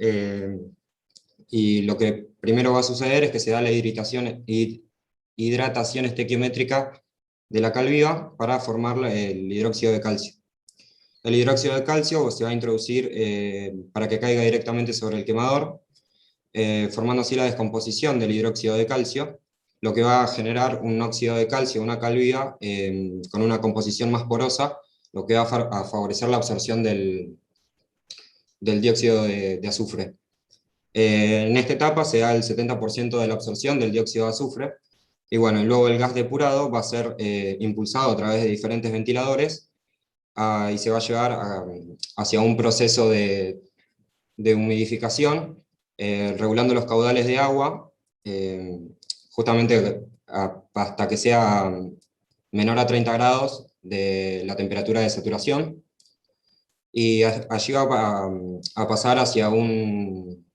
y lo que primero va a suceder es que se da la hidratación estequiométrica de la cal viva para formar el hidróxido de calcio. El hidróxido de calcio se va a introducir para que caiga directamente sobre el quemador, formando así la descomposición del hidróxido de calcio, lo que va a generar un óxido de calcio, una cal viva, con una composición más porosa, lo que va a favorecer la absorción del dióxido de azufre. En esta etapa se da el 70% de la absorción del dióxido de azufre, y bueno, luego el gas depurado va a ser impulsado a través de diferentes ventiladores, y se va a llevar hacia un proceso de humidificación, regulando los caudales de agua, justamente hasta que sea menor a 30 grados de la temperatura de saturación, y allí va a pasar hacia un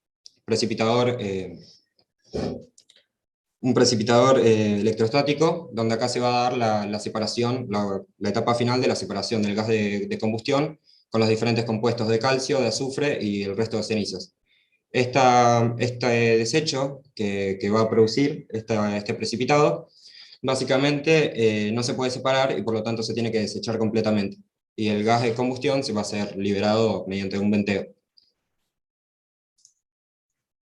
precipitador electrostático, donde acá se va a dar la separación, la etapa final de la separación del gas de combustión con los diferentes compuestos de calcio, de azufre y el resto de cenizas. Este desecho que va a producir este precipitado, básicamente no se puede separar y por lo tanto se tiene que desechar completamente. Y el gas de combustión se va a ser liberado mediante un venteo.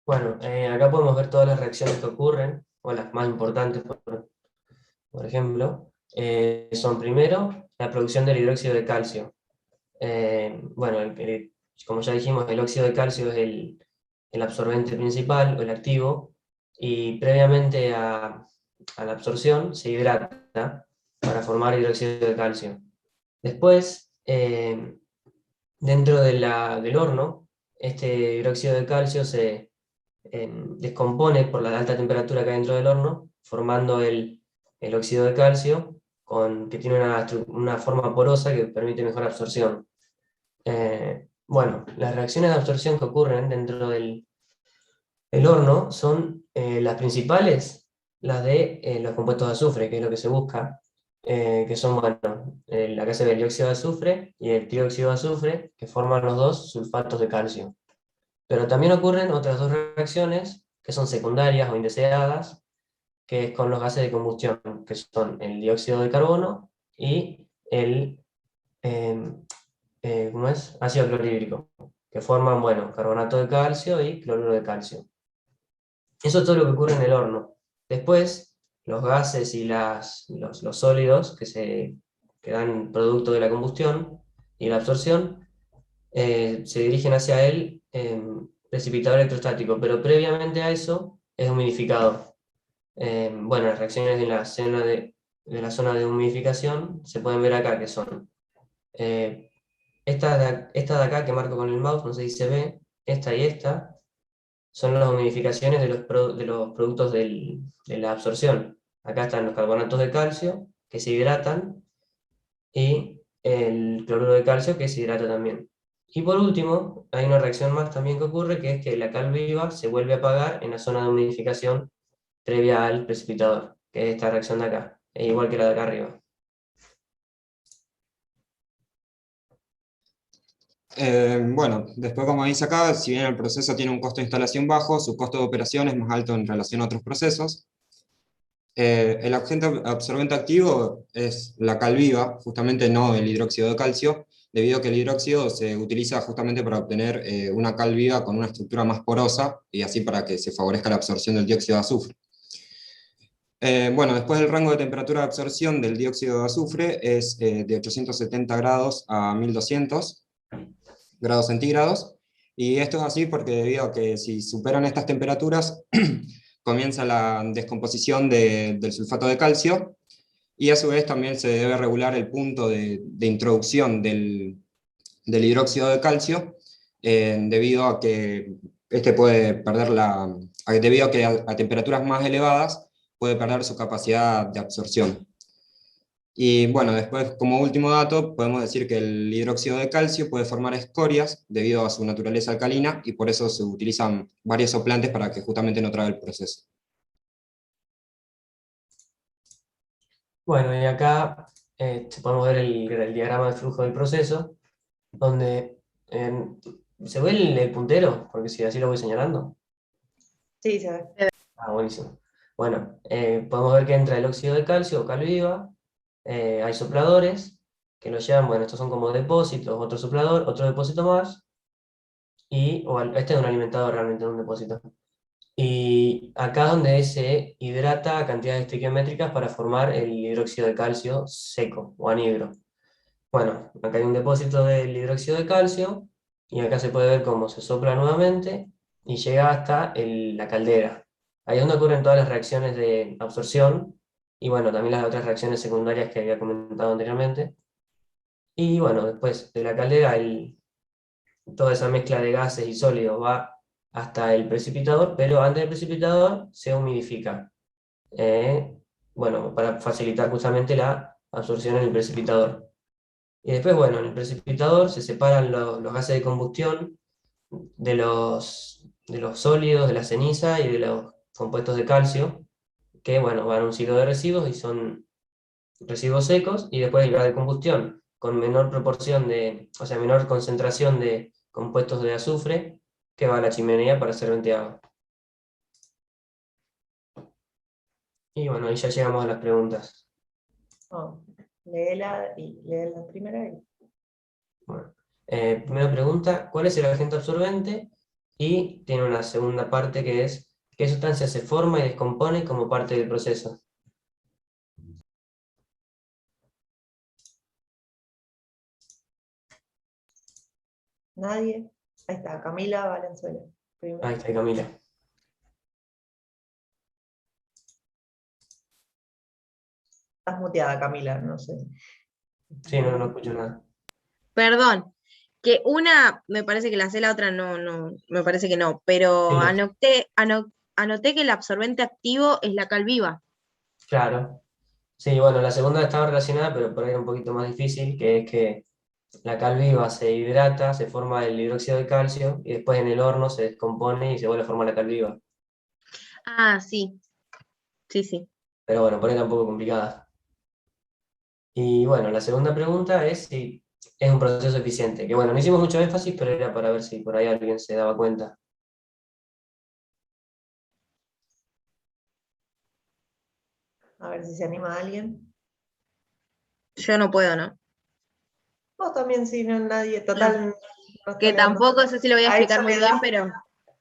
Bueno, acá podemos ver todas las reacciones que ocurren, o las más importantes, por ejemplo. Son primero la producción del hidróxido de calcio. Bueno, como ya dijimos, el óxido de calcio es el absorbente principal, o el activo, y previamente a la absorción se hidrata para formar hidróxido de calcio. Después, dentro del horno, este hidróxido de calcio se descompone por la alta temperatura que hay dentro del horno, formando el óxido de calcio, que tiene una forma porosa que permite mejor absorción. Bueno, las reacciones de absorción que ocurren dentro del horno son las principales, las de los compuestos de azufre, que es lo que se busca, que son, bueno, acá se ve el dióxido de azufre y el trióxido de azufre, que forman los dos sulfatos de calcio. Pero también ocurren otras dos reacciones que son secundarias o indeseadas, que es con los gases de combustión, que son el dióxido de carbono y el ácido clorhídrico, que forman, bueno, carbonato de calcio y cloruro de calcio. Eso es todo lo que ocurre en el horno. Después, los gases y los sólidos que dan producto de la combustión y la absorción, se dirigen hacia el precipitador electrostático, pero previamente a eso es humidificador. Bueno, las reacciones de la zona de humidificación se pueden ver acá, que son esta de acá que marco con el mouse, no sé si se ve, esta y esta, son las humidificaciones de los productos de la absorción. Acá están los carbonatos de calcio, que se hidratan, y el cloruro de calcio, que se hidrata también. Y por último, hay una reacción más también que ocurre, que es que la cal viva se vuelve a apagar en la zona de humidificación previa al precipitador, que es esta reacción de acá, es igual que la de acá arriba. Bueno, después como dice acá, si bien el proceso tiene un costo de instalación bajo, su costo de operación es más alto en relación a otros procesos. El agente absorbente activo es la cal viva, justamente no el hidróxido de calcio, debido a que el hidróxido se utiliza justamente para obtener una cal viva con una estructura más porosa, y así para que se favorezca la absorción del dióxido de azufre. Bueno, después el rango de temperatura de absorción del dióxido de azufre es de 870 grados a 1200 grados centígrados, y esto es así porque debido a que si superan estas temperaturas comienza la descomposición del sulfato de calcio, y a su vez también se debe regular el punto de introducción del hidróxido de calcio, debido a que este puede perder debido a que a temperaturas más elevadas puede perder su capacidad de absorción. Y bueno, después como último dato podemos decir que el hidróxido de calcio puede formar escorias debido a su naturaleza alcalina, y por eso se utilizan varios soplantes para que justamente no trabe el proceso. Bueno, y acá podemos ver el diagrama de flujo del proceso, donde ¿Se ve el puntero? Porque si así lo voy señalando. Sí, se ve. Ah, buenísimo. Bueno, podemos ver que entra el óxido de calcio o cal viva, hay sopladores que lo llevan, bueno, estos son como depósitos, otro soplador, otro depósito más, este es un alimentador realmente, un depósito. Y acá es donde se hidrata a cantidades estequiométricas para formar el hidróxido de calcio seco o anhidro. Bueno, acá hay un depósito del hidróxido de calcio y acá se puede ver cómo se sopla nuevamente y llega hasta la caldera. Ahí es donde ocurren todas las reacciones de absorción y bueno, también las otras reacciones secundarias que había comentado anteriormente. Y bueno, después de la caldera, toda esa mezcla de gases y sólidos va hasta el precipitador, pero antes del precipitador se humidifica. Bueno, para facilitar justamente la absorción en el precipitador. Y después, bueno, en el precipitador se separan los gases de combustión de los sólidos, de la ceniza y de los compuestos de calcio, que bueno, van a un ciclo de residuos y son residuos secos, y después el gas de combustión con menor proporción o sea, menor concentración de compuestos de azufre, que va a la chimenea para ser venteado. Y bueno, ahí ya llegamos a las preguntas. Oh, lee la primera. Bueno, primera pregunta, ¿cuál es el agente absorbente? Y tiene una segunda parte que es, ¿qué sustancia se forma y descompone como parte del proceso? Nadie. Ahí está, Camila Valenzuela. Ahí está, Camila. Estás muteada, Camila, no sé. Sí, no escucho nada. Perdón, que una, me parece que la sé, la otra no, me parece que no, pero Sí, anoté que el absorbente activo es la cal viva. claro. Sí, bueno, la segunda estaba relacionada, pero por ahí era un poquito más difícil, que es que la cal viva se hidrata, se forma el hidróxido de calcio, y después en el horno se descompone y se vuelve a formar la cal viva. Ah, sí, sí. Pero bueno, por ahí era un poco complicada. Y bueno, la segunda pregunta es si es un proceso eficiente, que bueno, no hicimos mucho énfasis, pero era para ver si por ahí alguien se daba cuenta. A ver si se anima alguien. Yo no puedo, ¿no? Vos también, sí, no, nadie, total. Que tampoco sé si lo voy a explicar muy bien, pero...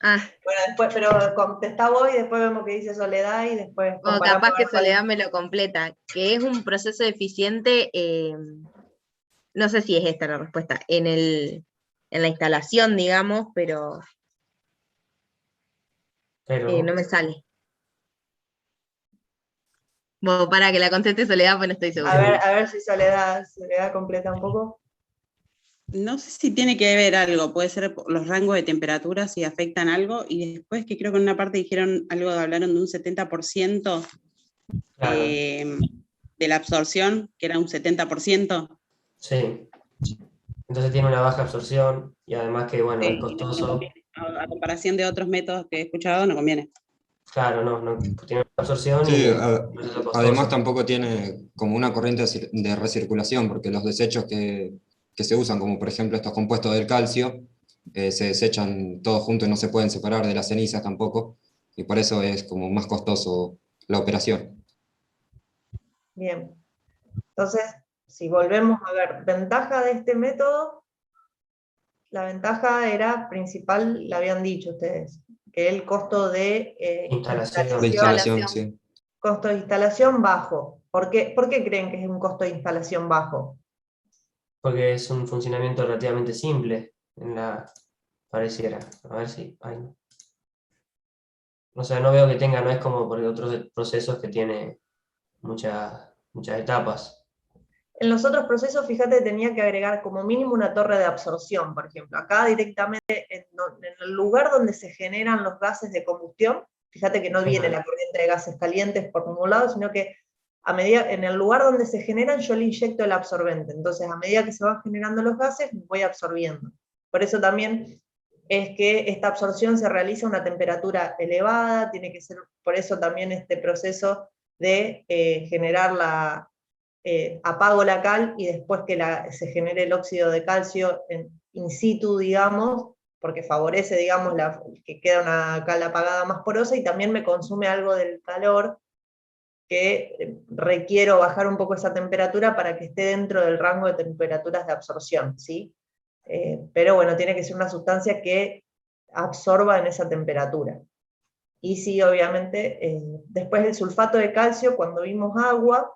Bueno, después, pero contestá vos y después vemos qué dice Soledad y después O comparamos. capaz que Soledad me lo completa, que es un proceso eficiente, no sé si es esta la respuesta, en la instalación, digamos, pero no me sale. Bueno, para que la conteste Soledad, pues no estoy segura. A ver si Soledad completa un poco. No sé si tiene que ver algo, puede ser los rangos de temperatura, si afectan algo, y después que creo que en una parte dijeron algo, hablaron de un 70% de la absorción, que era un 70%. Sí. Entonces tiene una baja absorción y además que, bueno, es costoso. A comparación de otros métodos que he escuchado, no conviene. Claro, no tiene absorción Sí, y además tampoco tiene como una corriente de recirculación, porque los desechos que se usan, como por ejemplo estos compuestos del calcio, se desechan todos juntos y no se pueden separar de las cenizas tampoco, y por eso es como más costoso la operación. Bien. Entonces, si volvemos a ver, ventaja de este método, la ventaja era principal, la habían dicho ustedes, que el costo de instalación, sí. Costo de instalación bajo. ¿Por qué creen que es un costo de instalación bajo? Porque es un funcionamiento relativamente simple, pareciera. A ver si... O sea, no veo que tenga, no es como por otros procesos que tiene muchas etapas. En los otros procesos, fíjate, tenía que agregar como mínimo una torre de absorción, por ejemplo. Acá directamente, en el lugar donde se generan los gases de combustión, fíjate que no viene la corriente de gases calientes por ningún lado, sino que en el lugar donde se generan, yo le inyecto el absorbente. Entonces, a medida que se van generando los gases, voy absorbiendo. Por eso también es que esta absorción se realiza a una temperatura elevada, tiene que ser, por eso también este proceso de generar apago la cal y después que se genere el óxido de calcio in situ, digamos, porque favorece, digamos, que queda una cal apagada más porosa, y también me consume algo del calor, que requiero bajar un poco esa temperatura para que esté dentro del rango de temperaturas de absorción, ¿sí? Pero bueno, tiene que ser una sustancia que absorba en esa temperatura. Y sí, obviamente, después el sulfato de calcio, cuando vimos agua,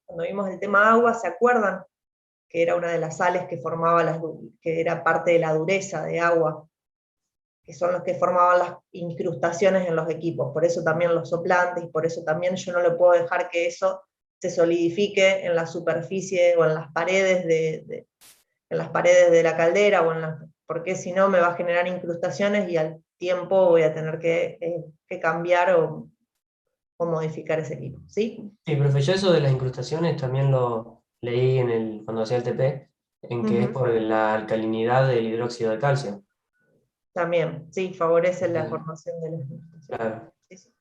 cuando vimos el tema agua, ¿se acuerdan? Que era una de las sales que formaba que era parte de la dureza de agua, que son los que formaban las incrustaciones en los equipos, por eso también los soplantes, y por eso también yo no le puedo dejar que eso se solidifique en la superficie o en las paredes en las paredes de la caldera, porque si no me va a generar incrustaciones y al tiempo voy a tener que cambiar o modificar ese equipo, ¿sí? Sí, profe, yo eso de las incrustaciones también lo leí cuando hacía el TP, en que es por la alcalinidad del hidróxido de calcio. También, sí, favorece la formación de las incrustaciones. Claro. Sí, sí.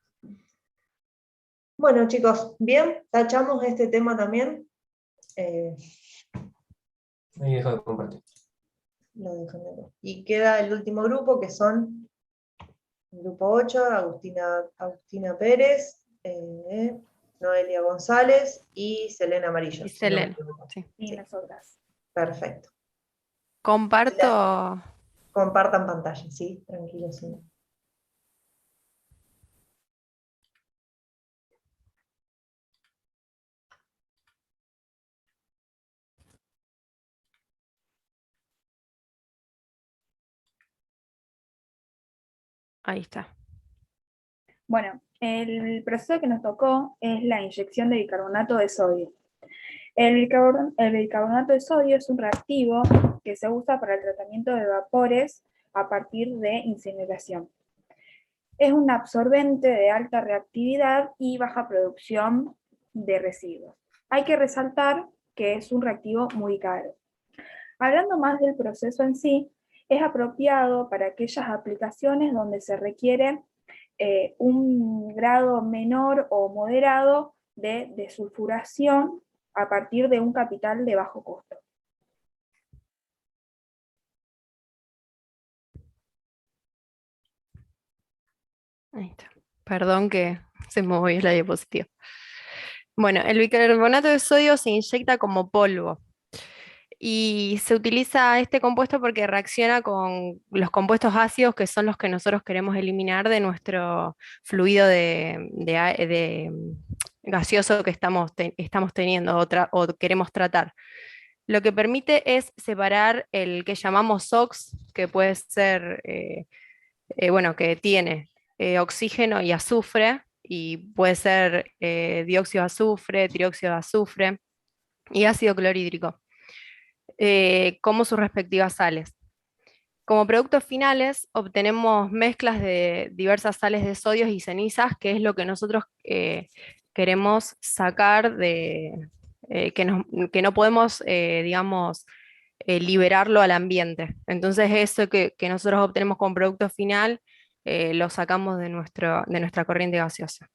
Bueno, chicos, bien, tachamos este tema también. Ahí dejo de compartir. Lo dejo de ver. Y queda el último grupo, que son el grupo 8, Agustina Pérez, Noelia González y Selena Amarillo. Y Selena, sí. Y nosotras. Perfecto. Comparto. Compartan pantalla, sí, tranquilos. Sí. Ahí está. Bueno, el proceso que nos tocó es la inyección de bicarbonato de sodio. El bicarbonato de sodio es un reactivo que se usa para el tratamiento de vapores a partir de incineración. Es un absorbente de alta reactividad y baja producción de residuos. Hay que resaltar que es un reactivo muy caro. Hablando más del proceso en sí, es apropiado para aquellas aplicaciones donde se requiere un grado menor o moderado de desulfuración a partir de un capital de bajo costo. Ahí está. Perdón que se movió la diapositiva. Bueno, el bicarbonato de sodio se inyecta como polvo. Y se utiliza este compuesto porque reacciona con los compuestos ácidos, que son los que nosotros queremos eliminar de nuestro fluido de gaseoso que estamos teniendo o queremos tratar. Lo que permite es separar el que llamamos SOx, que puede ser, bueno, que tiene oxígeno y azufre, y puede ser dióxido de azufre, trióxido de azufre y ácido clorhídrico, como sus respectivas sales. Como productos finales obtenemos mezclas de diversas sales de sodio y cenizas, que es lo que nosotros queremos sacar que no podemos, digamos, liberarlo al ambiente. Entonces eso que nosotros obtenemos como producto final, lo sacamos de nuestra corriente gaseosa.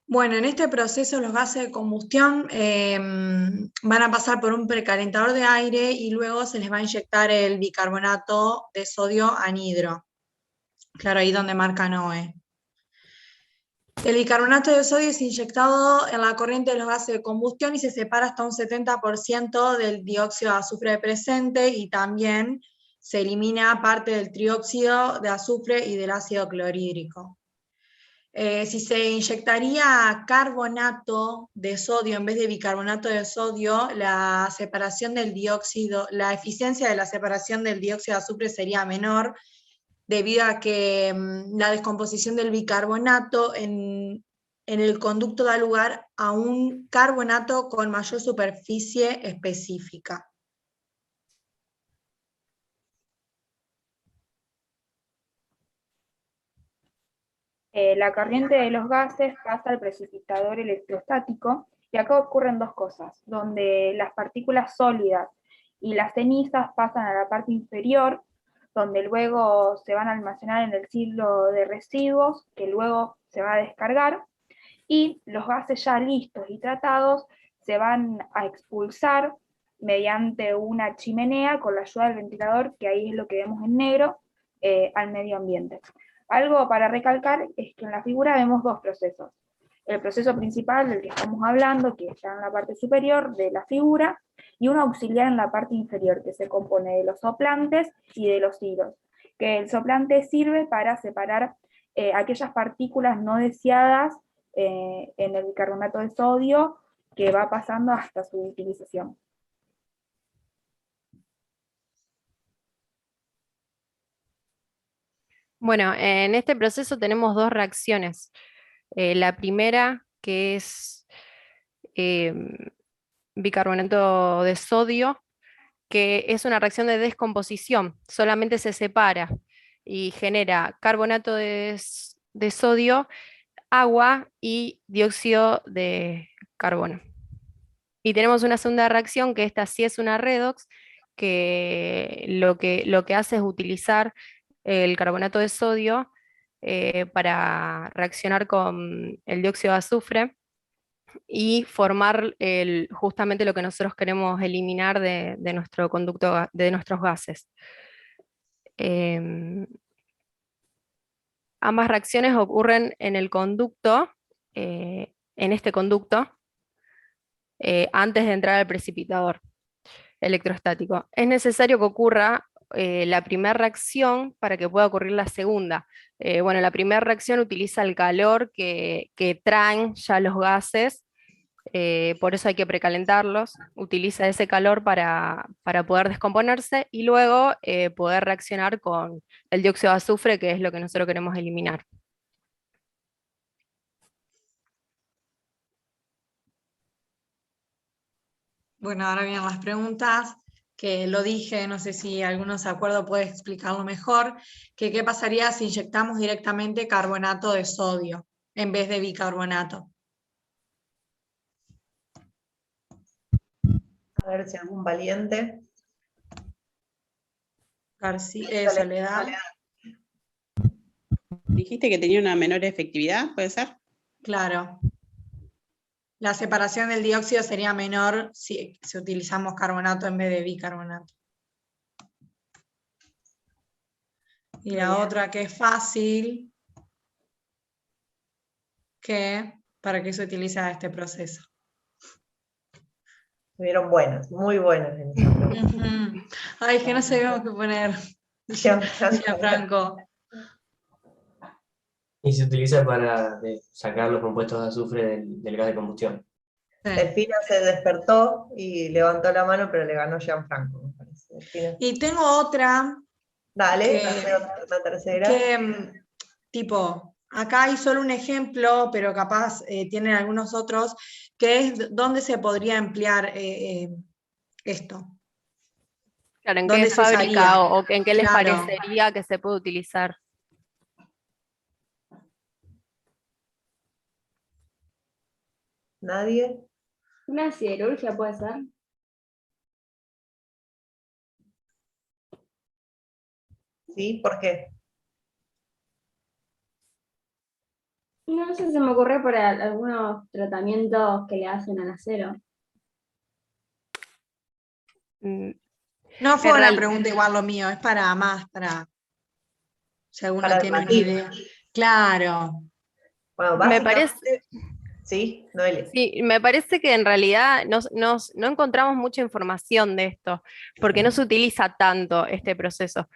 Bueno, en este proceso los gases de combustión van a pasar por un precalentador de aire y luego se les va a inyectar el bicarbonato de sodio anhidro. Claro, ahí donde marca NOE. El bicarbonato de sodio es inyectado en la corriente de los gases de combustión y se separa hasta un 70% del dióxido de azufre presente, y también se elimina parte del trióxido de azufre y del ácido clorhídrico. Si se inyectaría carbonato de sodio en vez de bicarbonato de sodio, la eficiencia de la separación del dióxido de azufre sería menor, debido a que la descomposición del bicarbonato en el conducto da lugar a un carbonato con mayor superficie específica. La corriente de los gases pasa al precipitador electrostático, y acá ocurren dos cosas, donde las partículas sólidas y las cenizas pasan a la parte inferior, donde luego se van a almacenar en el ciclo de residuos, que luego se va a descargar, y los gases ya listos y tratados se van a expulsar mediante una chimenea con la ayuda del ventilador, que ahí es lo que vemos en negro, al medio ambiente. Algo para recalcar es que en la figura vemos dos procesos. El proceso principal del que estamos hablando, que está en la parte superior de la figura, y uno auxiliar en la parte inferior, que se compone de los soplantes y de los hilos. Que el soplante sirve para separar aquellas partículas no deseadas en el bicarbonato de sodio que va pasando hasta su utilización. Bueno, en este proceso tenemos dos reacciones. La primera, que es bicarbonato de sodio, que es una reacción de descomposición, solamente se separa y genera carbonato de sodio, agua y dióxido de carbono. Y tenemos una segunda reacción, que esta sí es una redox, que lo que hace es utilizar el carbonato de sodio para reaccionar con el dióxido de azufre y formar justamente lo que nosotros queremos eliminar de nuestro conducto, de nuestros gases. Ambas reacciones ocurren en el conducto, en este conducto, antes de entrar al precipitador electrostático. Es necesario que ocurra la primera reacción para que pueda ocurrir la segunda. Bueno, la primera reacción utiliza el calor que traen ya los gases, por eso hay que precalentarlos, utiliza ese calor para poder descomponerse y luego poder reaccionar con el dióxido de azufre, que es lo que nosotros queremos eliminar. Bueno, ahora vienen las preguntas, que lo dije, no sé si alguno se acuerda puede explicarlo mejor, que qué pasaría si inyectamos directamente carbonato de sodio en vez de bicarbonato. A ver si algún valiente. Soledad. Dijiste que tenía una menor efectividad, ¿puede ser? Claro. La separación del dióxido sería menor si utilizamos carbonato en vez de bicarbonato. Y la otra que es fácil, ¿para qué se utiliza este proceso? Estuvieron buenas, muy buenas. Ay, que no sabíamos qué poner. Gianfranco. Y se utiliza para sacar los compuestos de azufre del gas de combustión. Delfina se despertó y levantó la mano, pero le ganó Gianfranco, me parece. Y tengo otra. Dale, una tercera. Tipo, acá hay solo un ejemplo, pero capaz tienen algunos otros, que es dónde se podría emplear esto. Claro, ¿en qué fábrica o en qué les parecería que se puede utilizar? ¿Nadie? Una siderurgia puede ser. ¿Sí? ¿Por qué? No sé, se me ocurrió para algunos tratamientos que le hacen al acero. No fue una pregunta igual lo mío, es para si alguno tiene una idea. Claro. Bueno, me parece... Sí, Noelia. Sí, me parece que en realidad no encontramos mucha información de esto, porque no se utiliza tanto este proceso.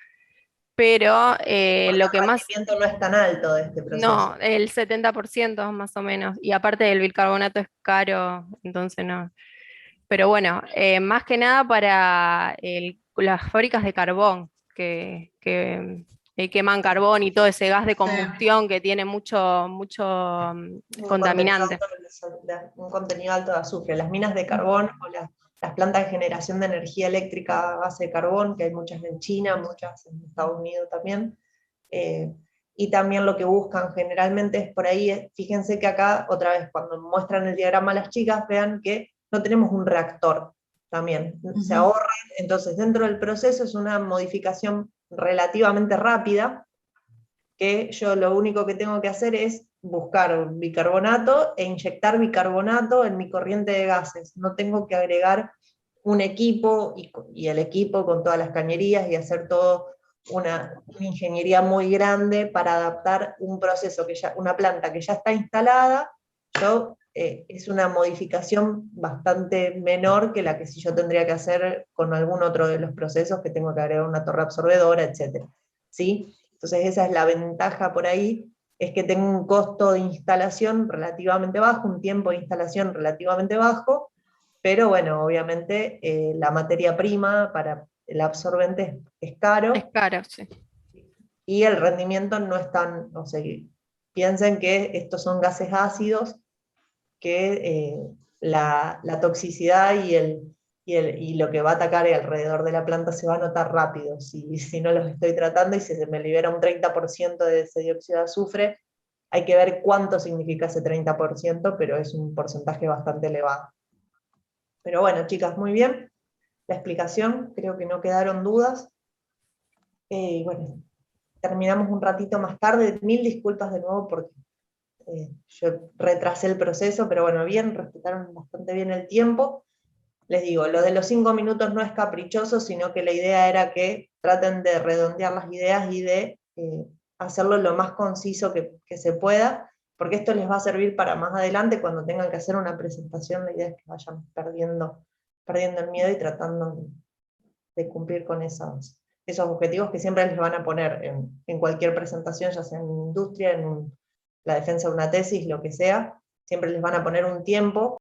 Pero lo que más... El rendimiento no es tan alto de este proceso. No, el 70% más o menos. Y aparte el bicarbonato es caro, entonces no. Pero bueno, más que nada para las fábricas de carbón, que queman carbón y todo ese gas de combustión que tiene mucho contaminante. Un contenido alto de azufre. Las minas de carbón o las plantas de generación de energía eléctrica a base de carbón, que hay muchas en China, muchas en Estados Unidos también. Y también lo que buscan generalmente es por ahí, fíjense que acá, otra vez, cuando muestran el diagrama a las chicas, vean que no tenemos un reactor también, se ahorran, entonces dentro del proceso es una modificación relativamente rápida, que yo lo único que tengo que hacer es buscar bicarbonato e inyectar bicarbonato en mi corriente de gases. No tengo que agregar un equipo y el equipo con todas las cañerías y hacer todo una ingeniería muy grande para adaptar un proceso, una planta que ya está instalada. Es una modificación bastante menor que la que si yo tendría que hacer con algún otro de los procesos, que tengo que agregar una torre absorbedora, etc. ¿Sí? Entonces esa es la ventaja por ahí, es que tengo un costo de instalación relativamente bajo, un tiempo de instalación relativamente bajo, pero bueno, obviamente la materia prima para el absorbente es caro. Es caro, sí. Y el rendimiento no es tan, o sea, piensen que estos son gases ácidos, que la toxicidad y lo que va a atacar alrededor de la planta se va a notar rápido. Si no los estoy tratando y si se me libera un 30% de ese dióxido de azufre, hay que ver cuánto significa ese 30%, pero es un porcentaje bastante elevado. Pero bueno, chicas, muy bien. La explicación, creo que no quedaron dudas. Bueno, terminamos un ratito más tarde. Mil disculpas de nuevo porque yo retrasé el proceso, pero bueno, bien, respetaron bastante bien el tiempo. Les digo, lo de los 5 minutos no es caprichoso, sino que la idea era que traten de redondear las ideas y de hacerlo lo más conciso que se pueda, porque esto les va a servir para más adelante, cuando tengan que hacer una presentación. La idea es que vayan perdiendo el miedo y tratando de cumplir con esos objetivos que siempre les van a poner en cualquier presentación, ya sea en industria, la defensa de una tesis, lo que sea, siempre les van a poner un tiempo